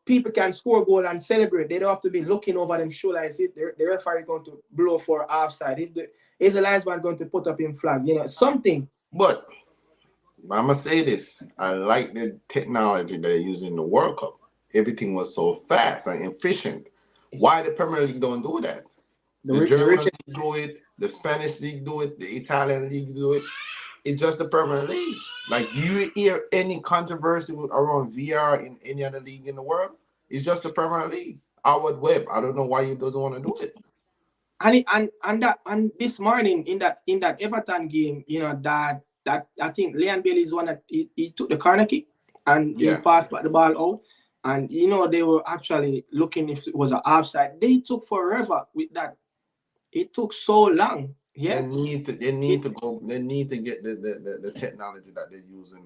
people can score goal and celebrate. They don't have to be looking over them shoulder. Is it the referee going to blow for offside? Is the linesman going to put up in flag? Something. But I must say this: I like the technology that they use in the World Cup. Everything was so fast and efficient. Why the Premier League don't do that? The German league do it, the Spanish league do it, the Italian league do it. It's just the Premier League. Like, do you hear any controversy around VR in any other league in the world? It's just the Premier League. Howard Webb, I don't know why he doesn't want to do it. And this morning in that Everton game, that I think Leon Bailey is one that he took the corner kick and he passed the ball out. And they were actually looking if it was an offside. They took forever with that. It took so long. Yeah. They need to get the technology that they use in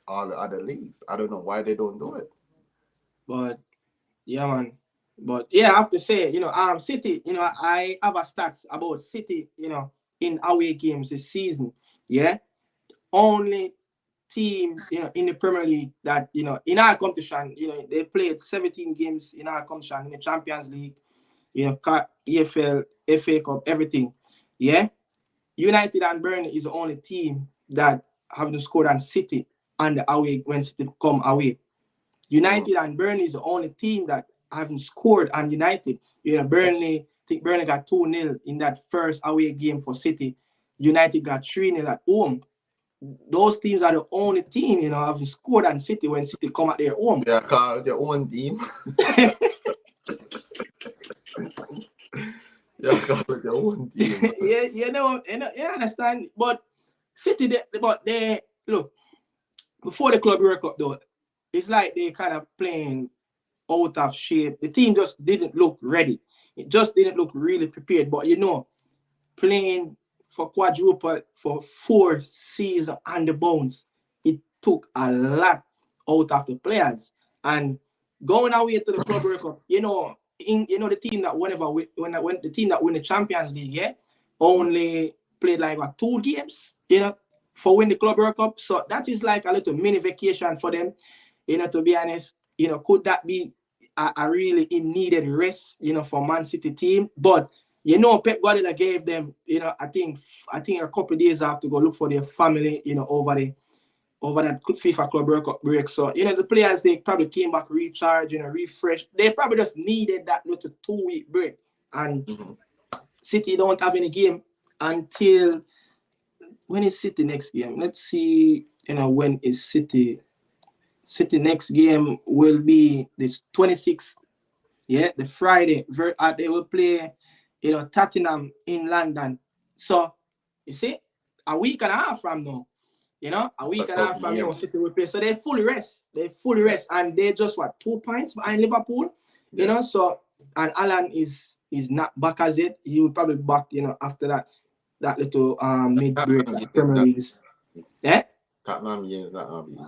all the other leagues. I don't know why they don't do it. But yeah, man. But yeah, I have to say, City, I have a stats about City, in away games this season. Yeah. Only team, in the Premier League that, in our competition, they played 17 games in our competition, in the Champions League, EFL, FA Cup, everything. Yeah. United and Burnley is the only team that haven't scored on City on the away when City come away. United and Burnley is the only team that haven't scored on United. Burnley think Burnley got 2-0 in that first away game for City. United got 3-0 at home. Those teams are the only team, having scored on City when City come at their home. Yeah, call their own team. Yeah, call it their own team. You understand. But City, they look, before the Club World Cup though, it's like they kind of playing out of shape. The team just didn't look ready. It just didn't look really prepared. But playing for quadruple for 4 seasons on the bones, it took a lot out of the players. And going away to the Club World Cup, the team that when the team that win the Champions League, only played like 2 games, for win the Club World Cup. So that is like a little mini vacation for them. To be honest, could that be a really in needed rest, for Man City team? But Pep Guardiola gave them, I think a couple of days after to go look for their family, over that FIFA Club World Cup break. So, the players, they probably came back recharged, refreshed. They probably just needed that little 2-week break. And City don't have any game until, when is City next game? Let's see, when is City? City next game will be the 26th. Yeah, the Friday. They will play, Tottenham in London. So, you see, a week and a half from now, a week and a half from now, City will play. So they fully rest. And they just 2 points behind Liverpool. So, and Alan is not back as it. He will probably back, after that little mid-break Premier League. Yeah? Tottenham is not going to be.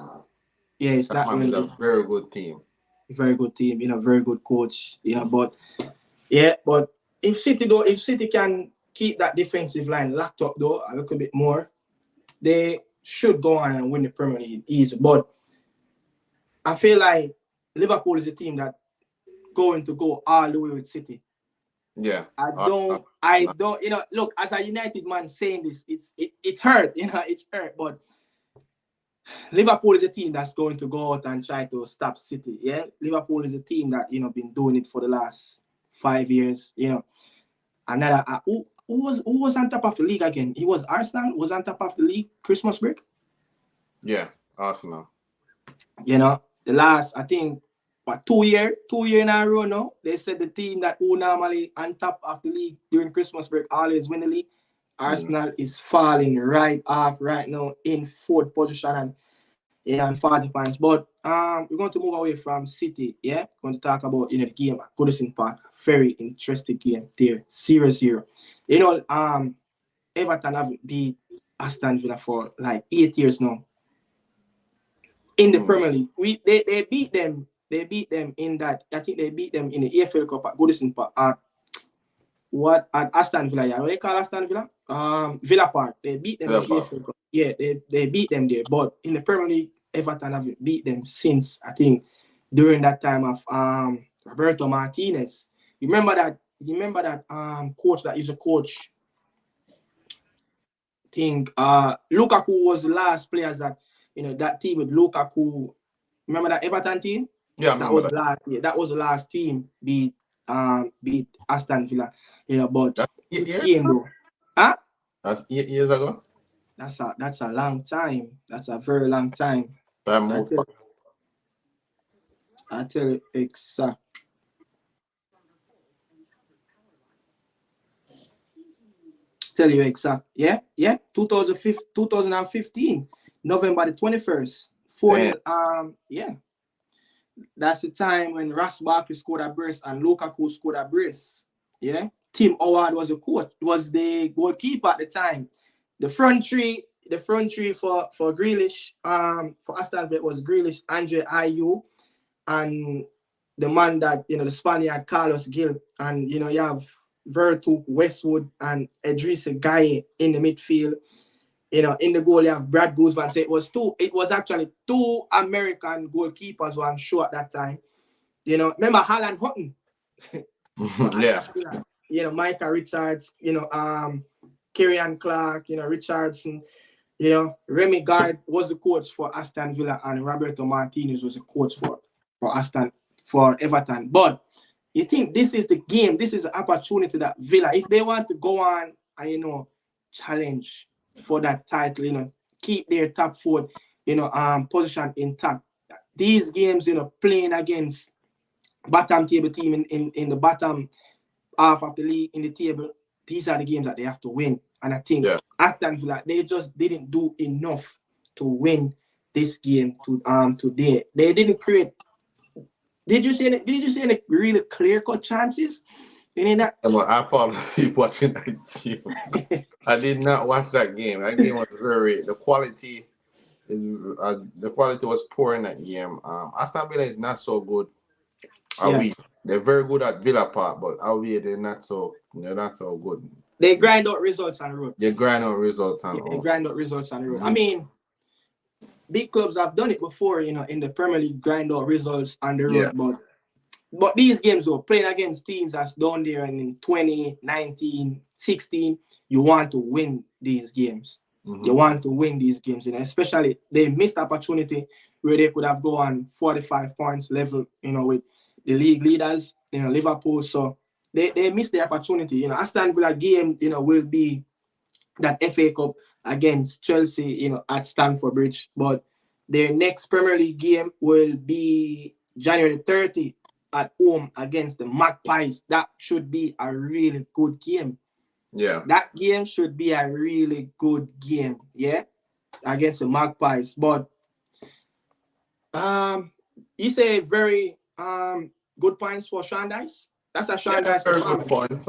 Yeah, it's not going to be a very good team. Very good team, very good coach. But if City can keep that defensive line locked up though a little bit more, they should go on and win the Premier League easy. But I feel like Liverpool is a team that going to go all the way with City. Yeah. I don't, look, as a United man saying this, it's hurt, it's hurt, but Liverpool is a team that's going to go out and try to stop City. Yeah, Liverpool is a team that been doing it for the last 5 years. Another who was on top of the league again? It was Arsenal was on top of the league Christmas break. Yeah, Arsenal. The last, I think, 2 year in a row now. They said the team that who normally on top of the league during Christmas break always win the league. Arsenal is falling right off right now in 4th position and 40 points. But we're going to move away from City. Yeah, we're going to talk about the game at Goodison Park. Very interesting game there. 0-0. Everton have beat Aston Villa for like 8 years now in the Premier League. They beat them. They beat them in that. I think they beat them in the EFL Cup at Goodison Park. At Aston Villa? Yeah, what they call Aston Villa? Villa Park. They beat them in the EFL Cup. Yeah, they beat them there. But in the Premier League, Everton haven't beat them since, I think, during that time of Roberto Martinez. You remember that coach that is a coach? I think Lukaku was the last players that that team with Lukaku. Remember that Everton team? Yeah, that was the last team beat Aston Villa. But that's this game though. Huh? That's 8 years ago. That's a long time. That's a very long time. I tell you exact. Tell you exact. Yeah. 2015, November the 21st. 4-0. Yeah. That's the time when Ross Barkley scored a brace and Lukaku scored a brace. Yeah. Tim Howard was the coach. Was the goalkeeper at the time. The front three for Grealish, for Aston Villa was Grealish, Andre Ayew, and the man that the Spaniard Carlos Gil, and you have Vertu, Westwood, and Idrissa Gueye in the midfield. In the goal you have Brad Guzman. So it was actually 2 American goalkeepers who I'm sure at that time. Remember Haaland Hutton? Yeah. Micah Richards, Kieran Clark, Richardson, Remy Gard was the coach for Aston Villa and Roberto Martinez was the coach for Everton. But You think this is the game, this is the opportunity that Villa, if they want to go on and, challenge for that title, keep their top four, position intact. These games, playing against bottom table team in the bottom half of the league in the table, these are the games that they have to win. And I think Aston Villa, they just didn't do enough to win this game today. They didn't create. Did you see any really clear cut chances? That? I fall asleep watching that game. I did not watch that game. That game was the quality was poor in that game. Aston Villa is not so good. They're very good at Villa Park, but they're not so good. They grind out results on the road. They grind out results on the road. I mean, big clubs have done it before, in the Premier League, grind out results on the road. But these games, though, playing against teams that's down there and in 2019, 16, you want to win these games. You want to win these games, especially they missed opportunity where they could have gone 45 points level, with the league leaders, Liverpool. So they missed the opportunity. Aston Villa game, will be that FA Cup against Chelsea, at Stamford Bridge. But their next Premier League game will be January 30 at home against the Magpies. That should be a really good game. Yeah. That game should be a really good game, against the Magpies. But you say very good points for Sean Dice. That's a Sean Dice very good points.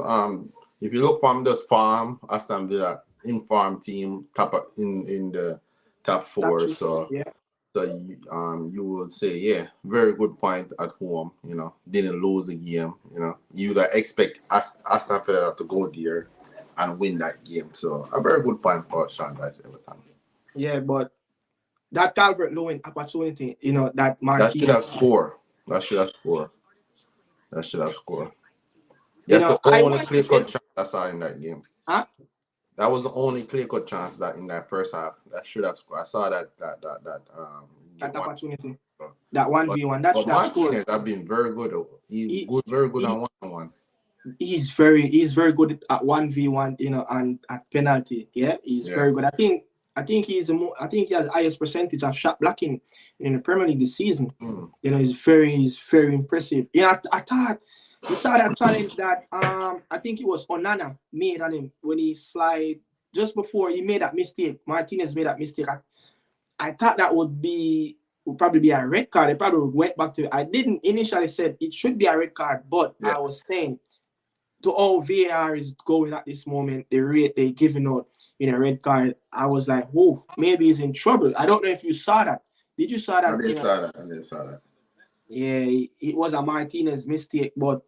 If you look from this farm, Aston Villa in-farm team in the top four. So you would say, very good point at home. Didn't lose the game. You'd expect Aston Villa to go there and win that game. So a very good point for Sean Dice every time. Yeah, but that Calvert-Lewin opportunity, that Martinez. That should have scored. That's the only clear-cut chance I saw in that game. Huh? That was the only clear-cut chance that in that first half that should have scored. I saw that opportunity. That 1v1. That should have scored. Martinez have been very good. Very good on one-on-one. He's very good at 1v1, and at penalty. Yeah, he's very good. I think he has the highest percentage of shot blocking in the Premier League this season. He's very impressive. I thought you saw that challenge that I think it was Onana made on him when he slide just before he made that mistake. Martinez made that mistake. I thought that would probably be a red card. They probably went back to it. I didn't initially said it should be a red card, but I was saying to all VAR is going at this moment, the rate they're giving out in a red card, I was like, whoa, maybe he's in trouble. I don't know if you saw that. Did you saw that? I didn't saw that. Yeah, it was a Martinez mistake, but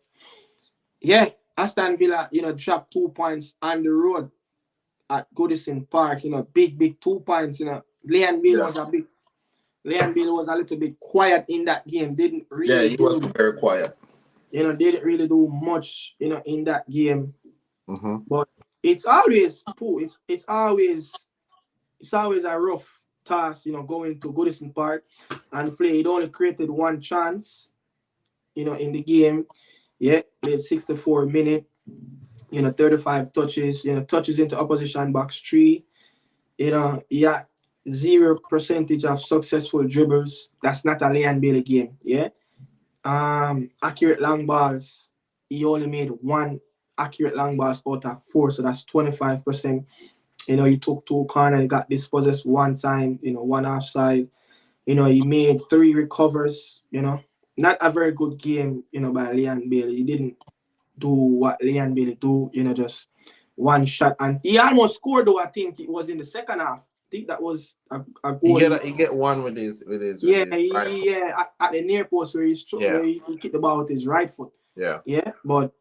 Aston Villa, dropped 2 points on the road at Goodison Park, big 2 points, Leon Beale was a little bit quiet in that game. Didn't really he was very quiet. Didn't really do much, in that game. But it's always it's always a rough task, going to Goodison Park and play. It only created one chance, in the game. Played 64 minutes, 35 touches, touches into opposition box 3. 0% of successful dribbles. That's not a Leon Bailey game. Accurate long balls. He only made 1 accurate long balls out of 4, so that's 25%. He took 2 corners, he got dispossessed 1 time, 1 offside. He made 3 recovers, Not a very good game, by Leon Bailey. He didn't do what Leon Bailey do, just 1 shot. And he almost scored, though. I think it was in the second half. I think that was a goal. He get one with his at the near post where where he kicked the ball with his right foot. But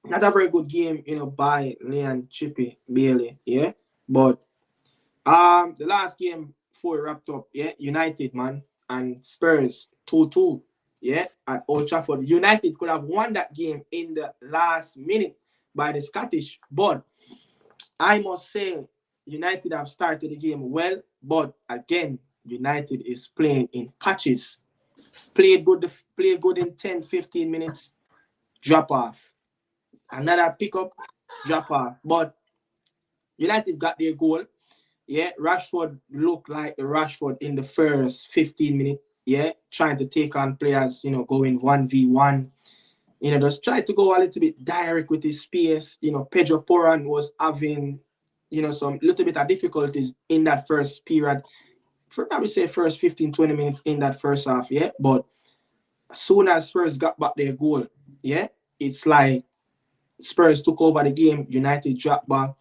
not a very good game, by Leon Chippy Bailey. But the last game before we wrapped up, United, man, and Spurs 2-2. At Old Trafford. United could have won that game in the last minute by the Scottish, but I must say United have started the game well, but again, United is playing in patches. Played good in 10-15 minutes, drop off. Another pickup, drop off. But United got their goal. Yeah, Rashford looked like the Rashford in the first 15 minutes. Yeah, trying to take on players, going 1v1. Just try to go a little bit direct with his space. Pedro Poran was having, some little bit of difficulties in that first period. For probably say first 15, 20 minutes in that first half, yeah. But as soon as Spurs got back their goal, yeah, it's like Spurs took over the game. United dropped back.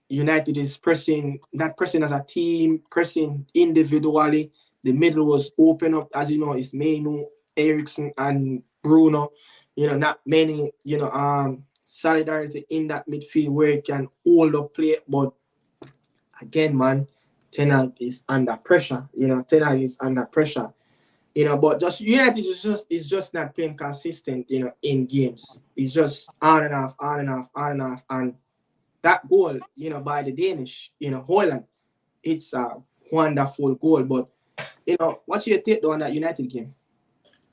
United is pressing, not pressing as a team, pressing individually. The middle was open up, as you know, it's Mainu, Ericsson, and Bruno. Not many, solidarity in that midfield where it can hold up play. But again, man, Ten Hag is under pressure. Ten Hag is under pressure. But just United is just not playing consistent, in games. It's just on and off, on and off, on and off. And that goal, by the Danish, Holland, it's a wonderful goal. But what's your take on that United game?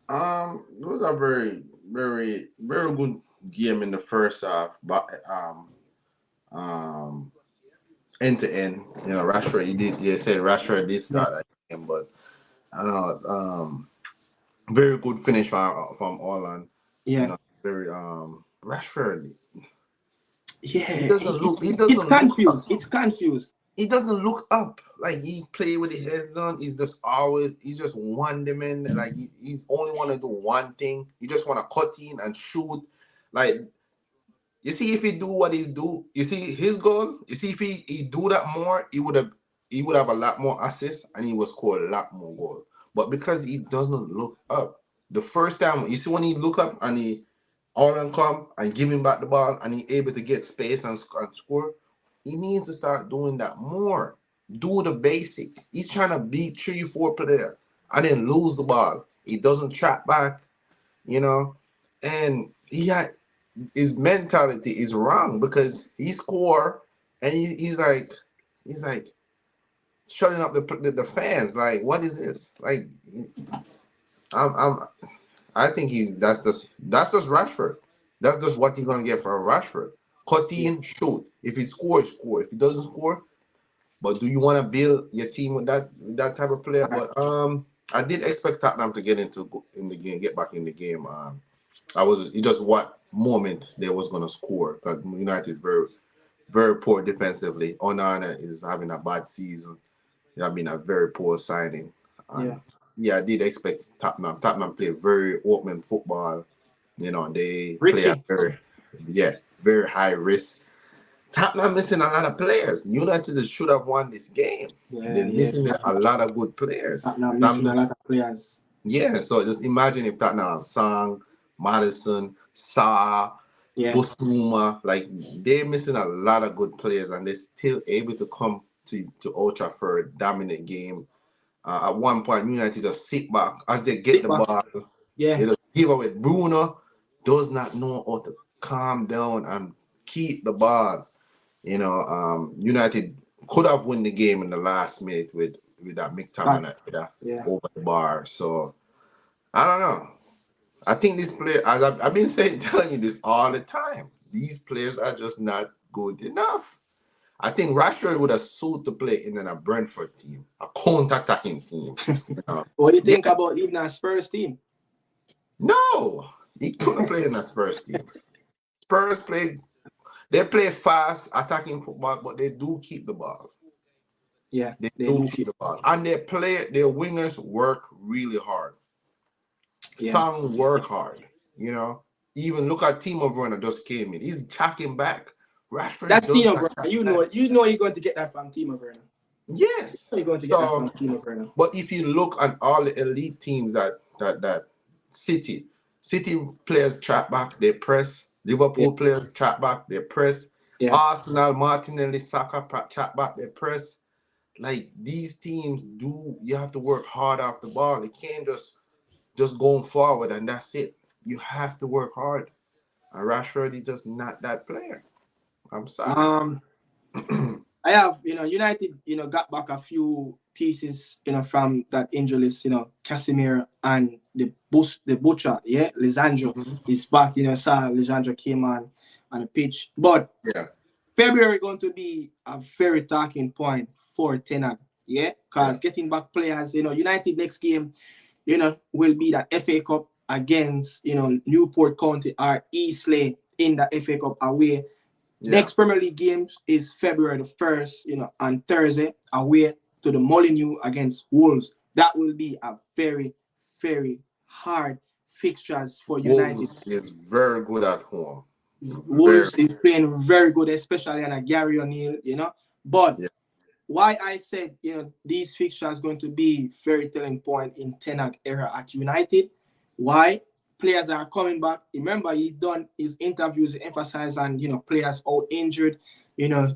It was a very, very, very good game in the first half, but um, end to end. Rashford, you said Rashford did Yeah, start that game, but I don't know. Very good finish from Holland. yeah, Very Rashford. He yeah. doesn't look. He It's doesn't look up. confused. It's confused. He doesn't look up. Like he play with his head down. He's just one dimension. Like he only want to do one thing. He just want to cut in and shoot. Like you see, if he do what he do, you see his goal. You see, if he do that more, he would have a lot more assists and he would score a lot more goals. But because he doesn't look up, the first time you see when he look up and he all and come and give him back the ball and he able to get space and score, he needs to start doing that more. Do the basics. He's trying to beat 3, 4 player and then lose the ball. He doesn't track back, you know, and his mentality is wrong because he score and he's like shutting up the fans. Like, what is this? Like, I'm I think that's just Rashford. That's just what you're gonna get for Rashford. Cut Yeah, in, shoot. If he scores, score. If he doesn't score, but do you want to build your team with that type of player? But I did expect Tottenham to in the game, get back in the game. It just what moment they was gonna score because United is very very poor defensively. Onana is having a bad season. They have been a very poor signing. yeah. And yeah, I did expect Tottenham. Tottenham play very open football. They play a Ricky. very high risk. Tottenham missing a lot of players. United should have won this game. They're Yeah, yeah. missing a lot of good players. Now missing a Tottenham, lot of players. yeah, so just imagine if Tottenham have Sang, Madison, Sa, Yeah, Busuma, like they're missing a lot of good players and they're still able to come to Old Trafford, dominate game. At one point, United just sit back as they get sit the back. ball. Yeah, They just give away. Bruno does not know how to calm down and keep the ball. United could have won the game in the last minute with that that. McTominay with that Yeah. over the bar. So I don't know. I think these players, as I've been saying, telling you this all the time, these players are just not good enough. I think Rashford would have suited to play in a Brentford team, a counter-attacking team. What do you Yeah, think about even a Spurs team? no, he couldn't play in a Spurs team. Spurs they play fast, attacking football, but they do keep the ball. Yeah, They they do do keep keep. the ball, and their wingers work really hard. Yeah, Some work hard, you know. Even look at Timo Werner just came in. He's tracking back. Rashford that's does Timo not Werner. track You know, back. you know, you're going to get that from Timo Werner. Yes. You're going to get that from So, Timo Werner. but if you look at all the elite teams that City players track back, they press. Yeah, Liverpool players track back, they press. yeah. Arsenal, Martinelli, Saka track back, they press. Like these teams do, you have to work hard off the ball. You can't just going forward and that's it. You have to work hard. And Rashford is just not that player. I'm sorry. I have, United, got back a few pieces, from that injury list, Casemiro and the butcher, yeah, Lisandro is back. Saw Lisandro came on the pitch. But Yeah. February going to be a very talking point for Ten Hag, yeah, because getting back players, United next game, will be that FA Cup against, Newport County or Eastleigh in the FA Cup away. Yeah. Next Premier League games is February the 1st, on Thursday, away to the Molineux against Wolves. That will be a very, very hard fixtures for United. Wolves is very good at home. Wolves is playing very good, especially on a Gary O'Neill, But why I said, these fixtures going to be very telling point in Ten Hag era at United. Why? Players are coming back. Remember, he done his interviews, emphasize on, players out injured,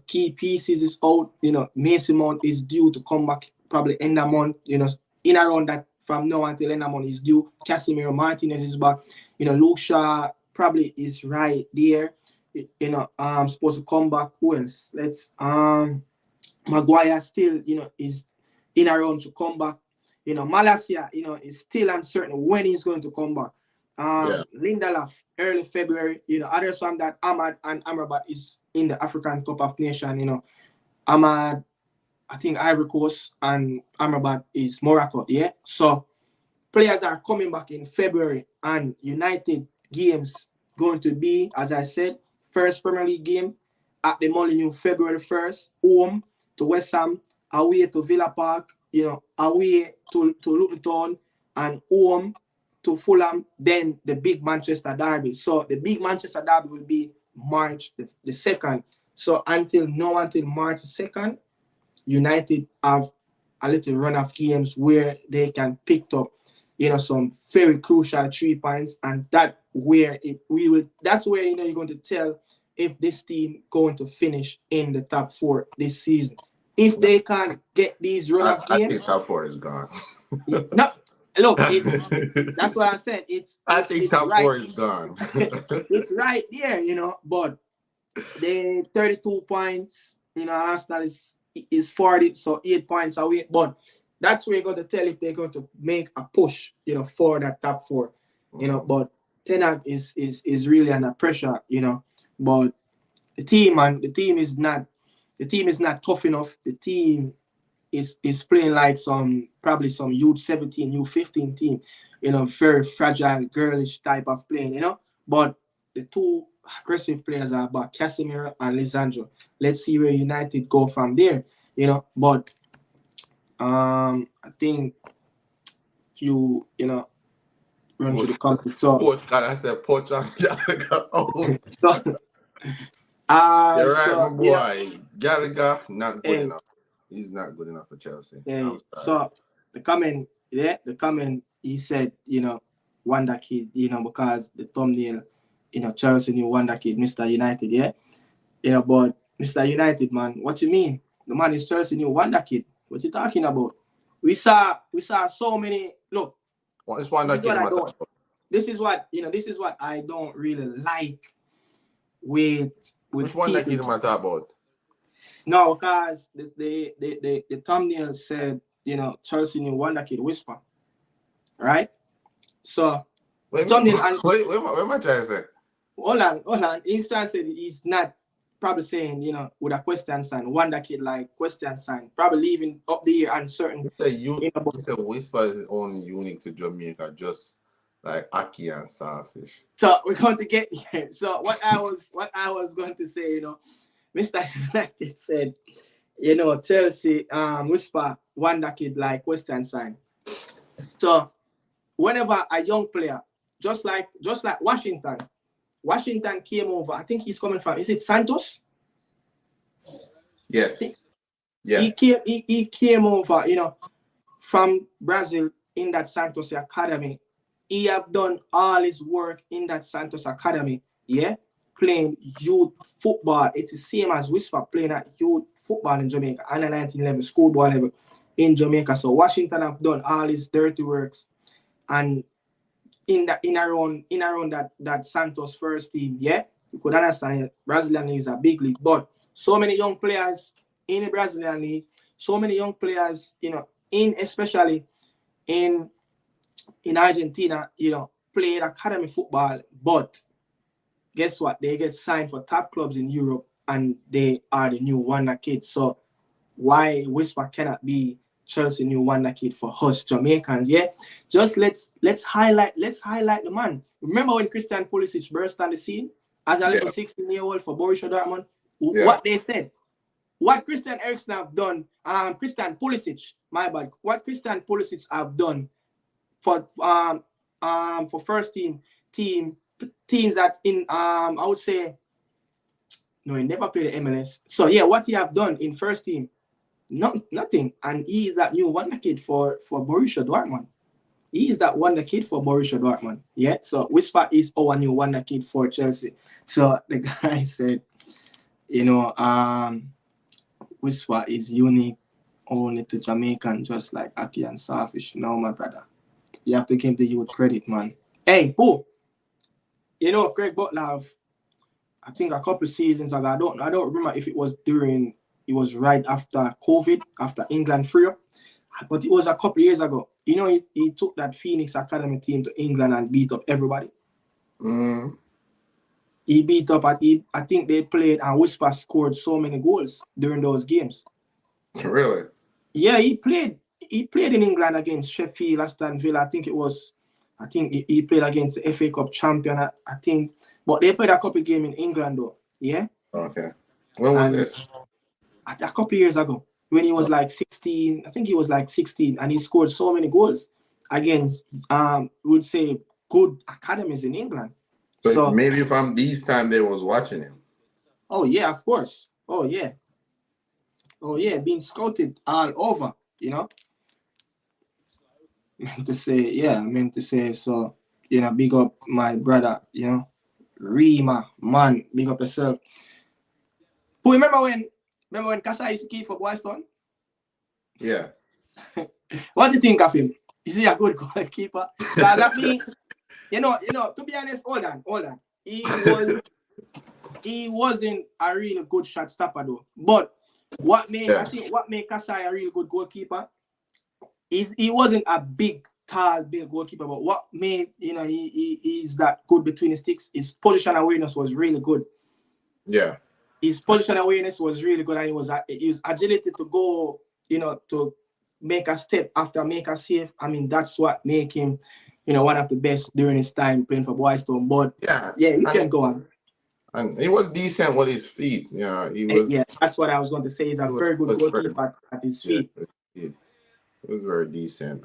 key pieces is out, Mason Mount is due to come back probably end of month, in around that from now until end of month is due. Casemiro Martinez is back. Luke Shaw probably is right there. Supposed to come back. Who else? Maguire still, is in around to come back. Malacia, is still uncertain when he's going to come back. Lindelof, early February. Others from that Ahmad and Amrabat is in the African Cup of Nations. Ahmad, I think Ivory Coast, and Amrabat is Morocco. Yeah. So players are coming back in February, and United games going to be, as I said, first Premier League game at the Molineux, February 1st, home to West Ham, away to Villa Park, away to Luton, and home to Fulham, then the big Manchester derby. So the big Manchester derby will be March the 2nd. So until March the 2nd, United have a little run of games where they can pick up, some very crucial 3 points, and that's where you're going to tell if this team going to finish in the top 4 this season. If they can't get these run of games, I think top 4 is gone. No, look, that's what I said. I think top right. 4 is gone. It's right there, but the 32 points, Arsenal is 40, so 8 points away. But that's where you're going to tell if they're going to make a push, for that top 4. But Ten Hag is really under pressure, But the team is not tough enough. The team is playing like probably some U17, U15 team, very fragile, girlish type of playing, But the two aggressive players are about Casemiro and Lisandro. Let's see where United go from there, But I think if you run through the comments. So I said Poch and Gallagher. You're right, my boy. Gallagher not good enough. He's not good enough for Chelsea. So the comment, he said, Wonder Kid, because the thumbnail, Chelsea new Wonder Kid, Mr. United, yeah? But Mr. United, man, what you mean? The man is Chelsea new Wonder Kid. What you talking about? We saw so many. Look, this is what I don't really like with which one that you want to talk about? No, because the thumbnail said, Chelsea new Wonder Kid Whisper, right? So thumbnail and wait, what am I trying to say? Hold on. He's trying to say he's not probably saying, with a question sign, Wonder Kid like question sign, probably leaving up the year uncertain. It's a Whisper is only unique to Jamaica, just like Aki and Starfish. So we're going to get here. So what I was going to say, Mr. United said, Chelsea Whisper Wonder Kid like question sign. So whenever a young player, just like Washington came over, I think he's coming from, is it Santos? Yes. Yeah. He came over, from Brazil in that Santos Academy. He have done all his work in that Santos Academy, yeah? Playing youth football. It's the same as Whisper playing at youth football in Jamaica, under 19 level, schoolboy level in Jamaica. So Washington have done all his dirty works, and in around that Santos first team, yeah, you could understand Brazilian league is a big league, but so many young players in the Brazilian league, so many young players, especially in Argentina, played academy football, but guess what? They get signed for top clubs in Europe, and they are the new wonder kids. So why Whisper cannot be Chelsea new wonder kid for us Jamaicans? Yeah, just let's highlight the man. Remember when Christian Pulisic burst on the scene as a little 16-year-old for Borussia Dortmund? What they said, what Christian Eriksen have done, Christian Pulisic, my bad, what Christian Pulisic have done for first teams that in I would say no, he never played the MLS. So yeah, what he have done in first team, nothing. And he is that new wonder kid for Borussia Dortmund. He is that wonder kid for Borussia Dortmund. Yeah. So Whisper is our new wonder kid for Chelsea. So the guy said, Whisper is unique only to Jamaican, just like Aki and Starfish. No, my brother. You have to give the youth credit, man. Hey, Boo. Craig Butler, I think a couple of seasons ago, I don't remember if it was right after COVID, after England free up, but it was a couple of years ago. He took that Phoenix Academy team to England and beat up everybody. He beat up I think they played, and Whisper scored so many goals during those games. Really? Yeah, he played in England against Sheffield, Aston Villa. I think he played against the FA Cup champion, I think. But they played a couple of games in England, though. Yeah? Okay. When was this? A couple of years ago, when he was like 16. I think he was like 16, and he scored so many goals against, would say, good academies in England. So maybe from this time they was watching him. Oh, yeah, of course. Oh, yeah. Being scouted all over, meant to say, so, big up my brother, Rima, man, big up yourself. Who remember when Kasai used to keep for Boyston? Yeah. What do you think of him? Is he a good goalkeeper? That mean, to be honest, hold on. He wasn't a really good shot stopper though. But what made Kasai a really good goalkeeper is he wasn't a big goalkeeper, but what made he is that good between the sticks. His position awareness was really good. Yeah. His position awareness was really good, and he was agility to go, to make a step after make a save. I mean, that's what made him, one of the best during his time playing for Boyston. But you can go on. And he was decent with his feet. He was. Yeah, that's what I was going to say. He's a very good goalkeeper at his feet. Yeah, it was very decent.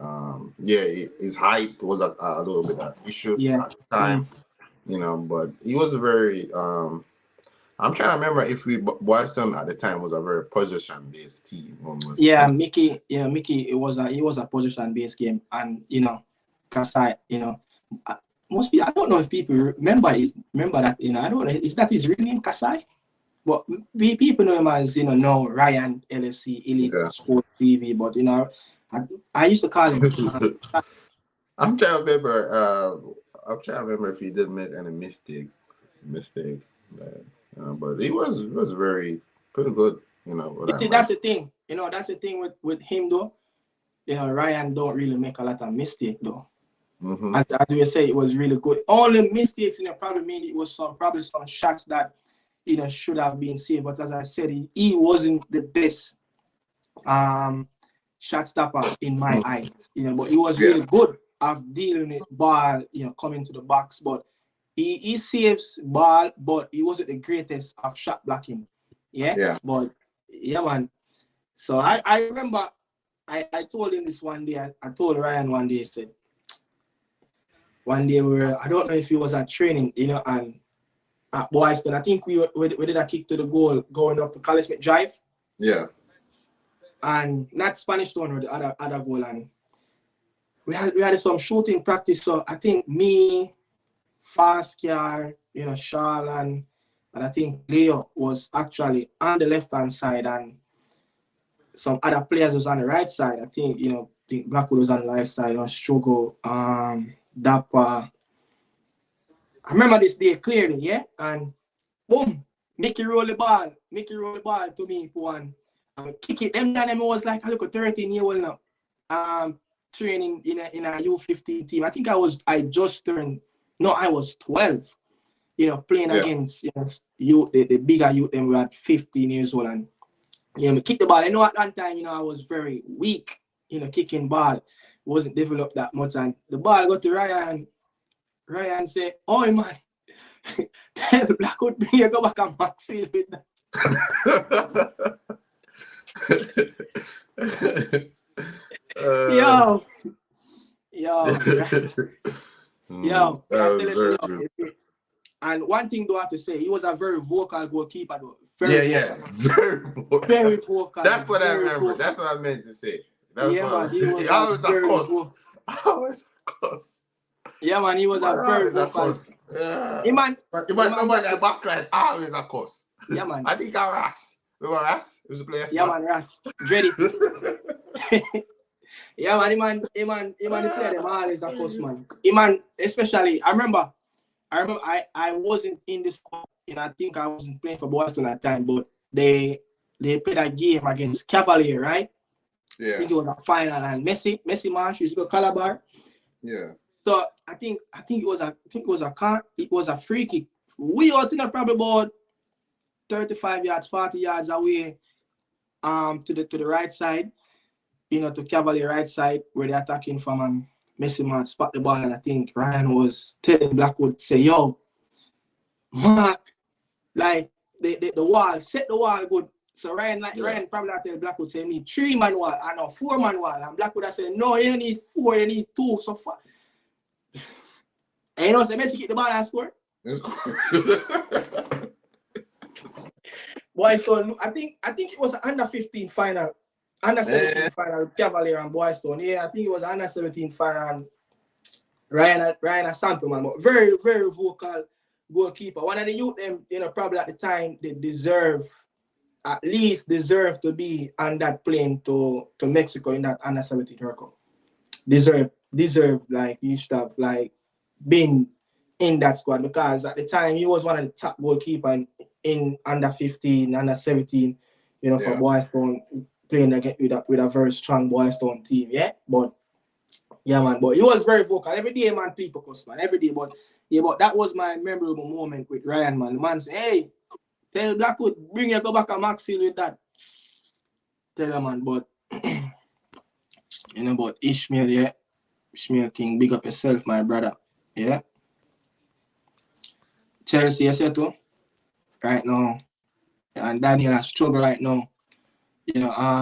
His height was a little bit of an issue at the time, but he was a very. I'm trying to remember if Boyston at the time was a very position-based team. Mickey. It was a position-based game, and Kasai, most people, I don't know if people remember that. I don't know. Is that his real name, Kasai? But people know him as now Ryan LFC Elite Sports TV. But I used to call him. I'm trying to remember if he did make any mistake. But he was very pretty good. That's the thing. That's the thing with him though. Ryan don't really make a lot of mistakes though. Mm-hmm. As we say, it was really good. All the mistakes probably made it was probably some shots that should have been saved. But as I said, he wasn't the best shot stopper in my eyes. But he was really good at dealing with ball, coming to the box. But he saves ball, but he wasn't the greatest of shot blocking. Yeah. But man. So I remember I told him this one day. I told Ryan one day. I said, one day I don't know if he was at training, and at Boyston, I think we did a kick to the goal going up the College Smith Drive. Yeah. And not Spanish Town or the other goal, and we had some shooting practice. So I think me, Faskiar, Charlan, and I think Leo was actually on the left-hand side, and some other players was on the right side. I think Blackwood was on the right side, Struggle, Dapper. I remember this day clearly, and boom, Mickey roll the ball to me for one I kick it. Them time was like a little 13-year-old now. Training in a U15 team. I think I just turned. No, I was 12. Playing against youth, the bigger youth. Them were at 15 years old, and me kick the ball. I know at that time, I was very weak. Kicking ball wasn't developed that much, and the ball got to Ryan. Ryan said, "Oh man, tell Blackwood bring you go back and Maxfield with that." Yo. And one thing do I have to say, he was a very vocal goalkeeper though. Very vocal. That's what I remember. Vocal. That's what I meant to say. He was always a cuss. Yeah, man, he was a very vocal. Yeah. Man, somebody that backline always a cuss. Yeah, man. I think Ras. Remember Ras? He was a player. Yeah, man, Ras. Dready. Yeah, man, he played them always a cuss, man. Especially, I remember I wasn't in the squad, and I think I wasn't playing for Boston at the time, but they played a game against Cavalier, right? Yeah. I think it was a final, and Messi Marsh used to go Calabar. Yeah. So I think it was a free kick. We out in probably about 35 yards, 40 yards away, to the right side, to Cavalier right side where they're attacking from, and Messi man spot the ball, and I think Ryan was telling Blackwood, say, "Yo, Mark, like the wall, set the wall good." So Ryan probably tell Blackwood, say, "Me 3-man wall, I know 4-man wall," and Blackwood I said, "No, you need 4, you need 2 so far." And so Messi kick the ball and score. Boystone, I think it was an under 15 final. Under 17 final with Cavalier and Boystone. Yeah, I think it was under 17 final, and Ryan Santo, man. But very, very vocal goalkeeper. One of the youth, them, probably at the time, they at least deserve to be on that plane to Mexico in that under 17 World Cup. Deserve, like, you should have, like, been in that squad, because at the time, he was one of the top goalkeepers in under 15, under 17, for Boystone, playing against with a very strong Boystone team, yeah? But, yeah, man, but he was very vocal. Every day, man, people cuss, man, every day. But that was my memorable moment with Ryan, man. The man said, "Hey, tell Blackwood, bring you go back and Maxfield with that." Tell him, man, but, but Ishmael, yeah? Ishmael King, big up yourself, my brother, yeah? Chelsea, you say too? Right now. And Daniel has struggle right now.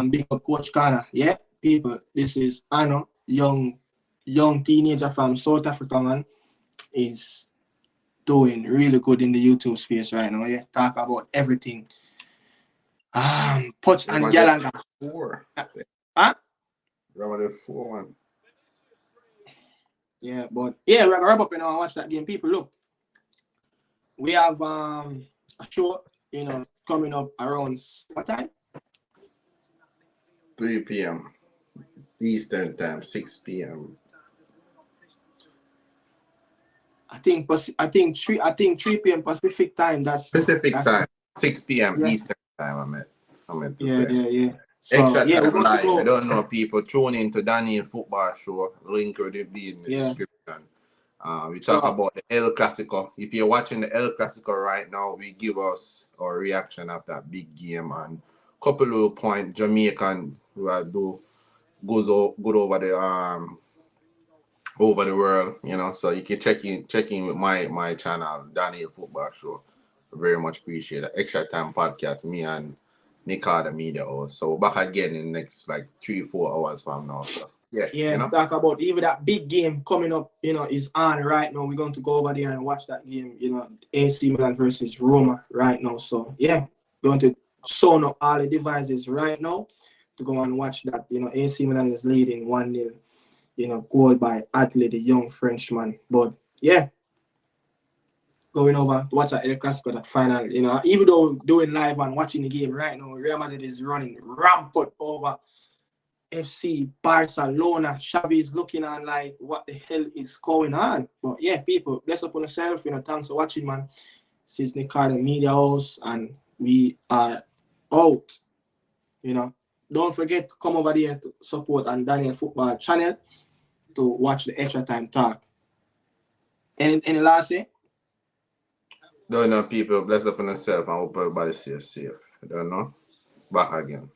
Big up Coach Connor. Yeah, people, this is Anna, young teenager from South Africa, man, is doing really good in the YouTube space right now. Yeah, talk about everything. Poch and Galanga. 4. Huh? Remember 4-1. Yeah, but yeah, we're gonna wrap up and watch that game. People, look, we have a show, coming up around what time? 3 p.m. Eastern time, 6 p.m. I think 3 p.m. Pacific time. That's time. 6 p.m. Eastern time. I meant to say. Yeah. So, Extra time we're live. I don't know, people. Tune into Daniel Football Show. Link will be in the description. We talk about the El Clasico. If you're watching the El Clasico right now, we give us our reaction of that big game, and couple of points Jamaican who goes over the world, so you can check in with my channel, Daniel Football Show. Very much appreciate it. Extra Time Podcast, me and Nicardo Media host. So back again in the next 3-4 hours from now. So talk about even that big game coming up, is on right now. We're going to go over there and watch that game, AC Milan versus Roma right now. So we're going to sound up all the devices right now to go and watch that. AC Milan is leading 1-0, goal by Adley, the young Frenchman. But going over to watch El Clasico, that final, even though doing live and watching the game right now, Real Madrid is running rampant over FC Barcelona. Xavi is looking on like, what the hell is going on? But people, bless up on yourself. Thanks for watching, man. This is Nicardo Media House, and we are out. You know, don't forget to come over there to support on Daniel Football channel to watch the extra time talk. Any last say? Don't know, people. Bless up on yourself and hope everybody stays safe. Don't know. Back again.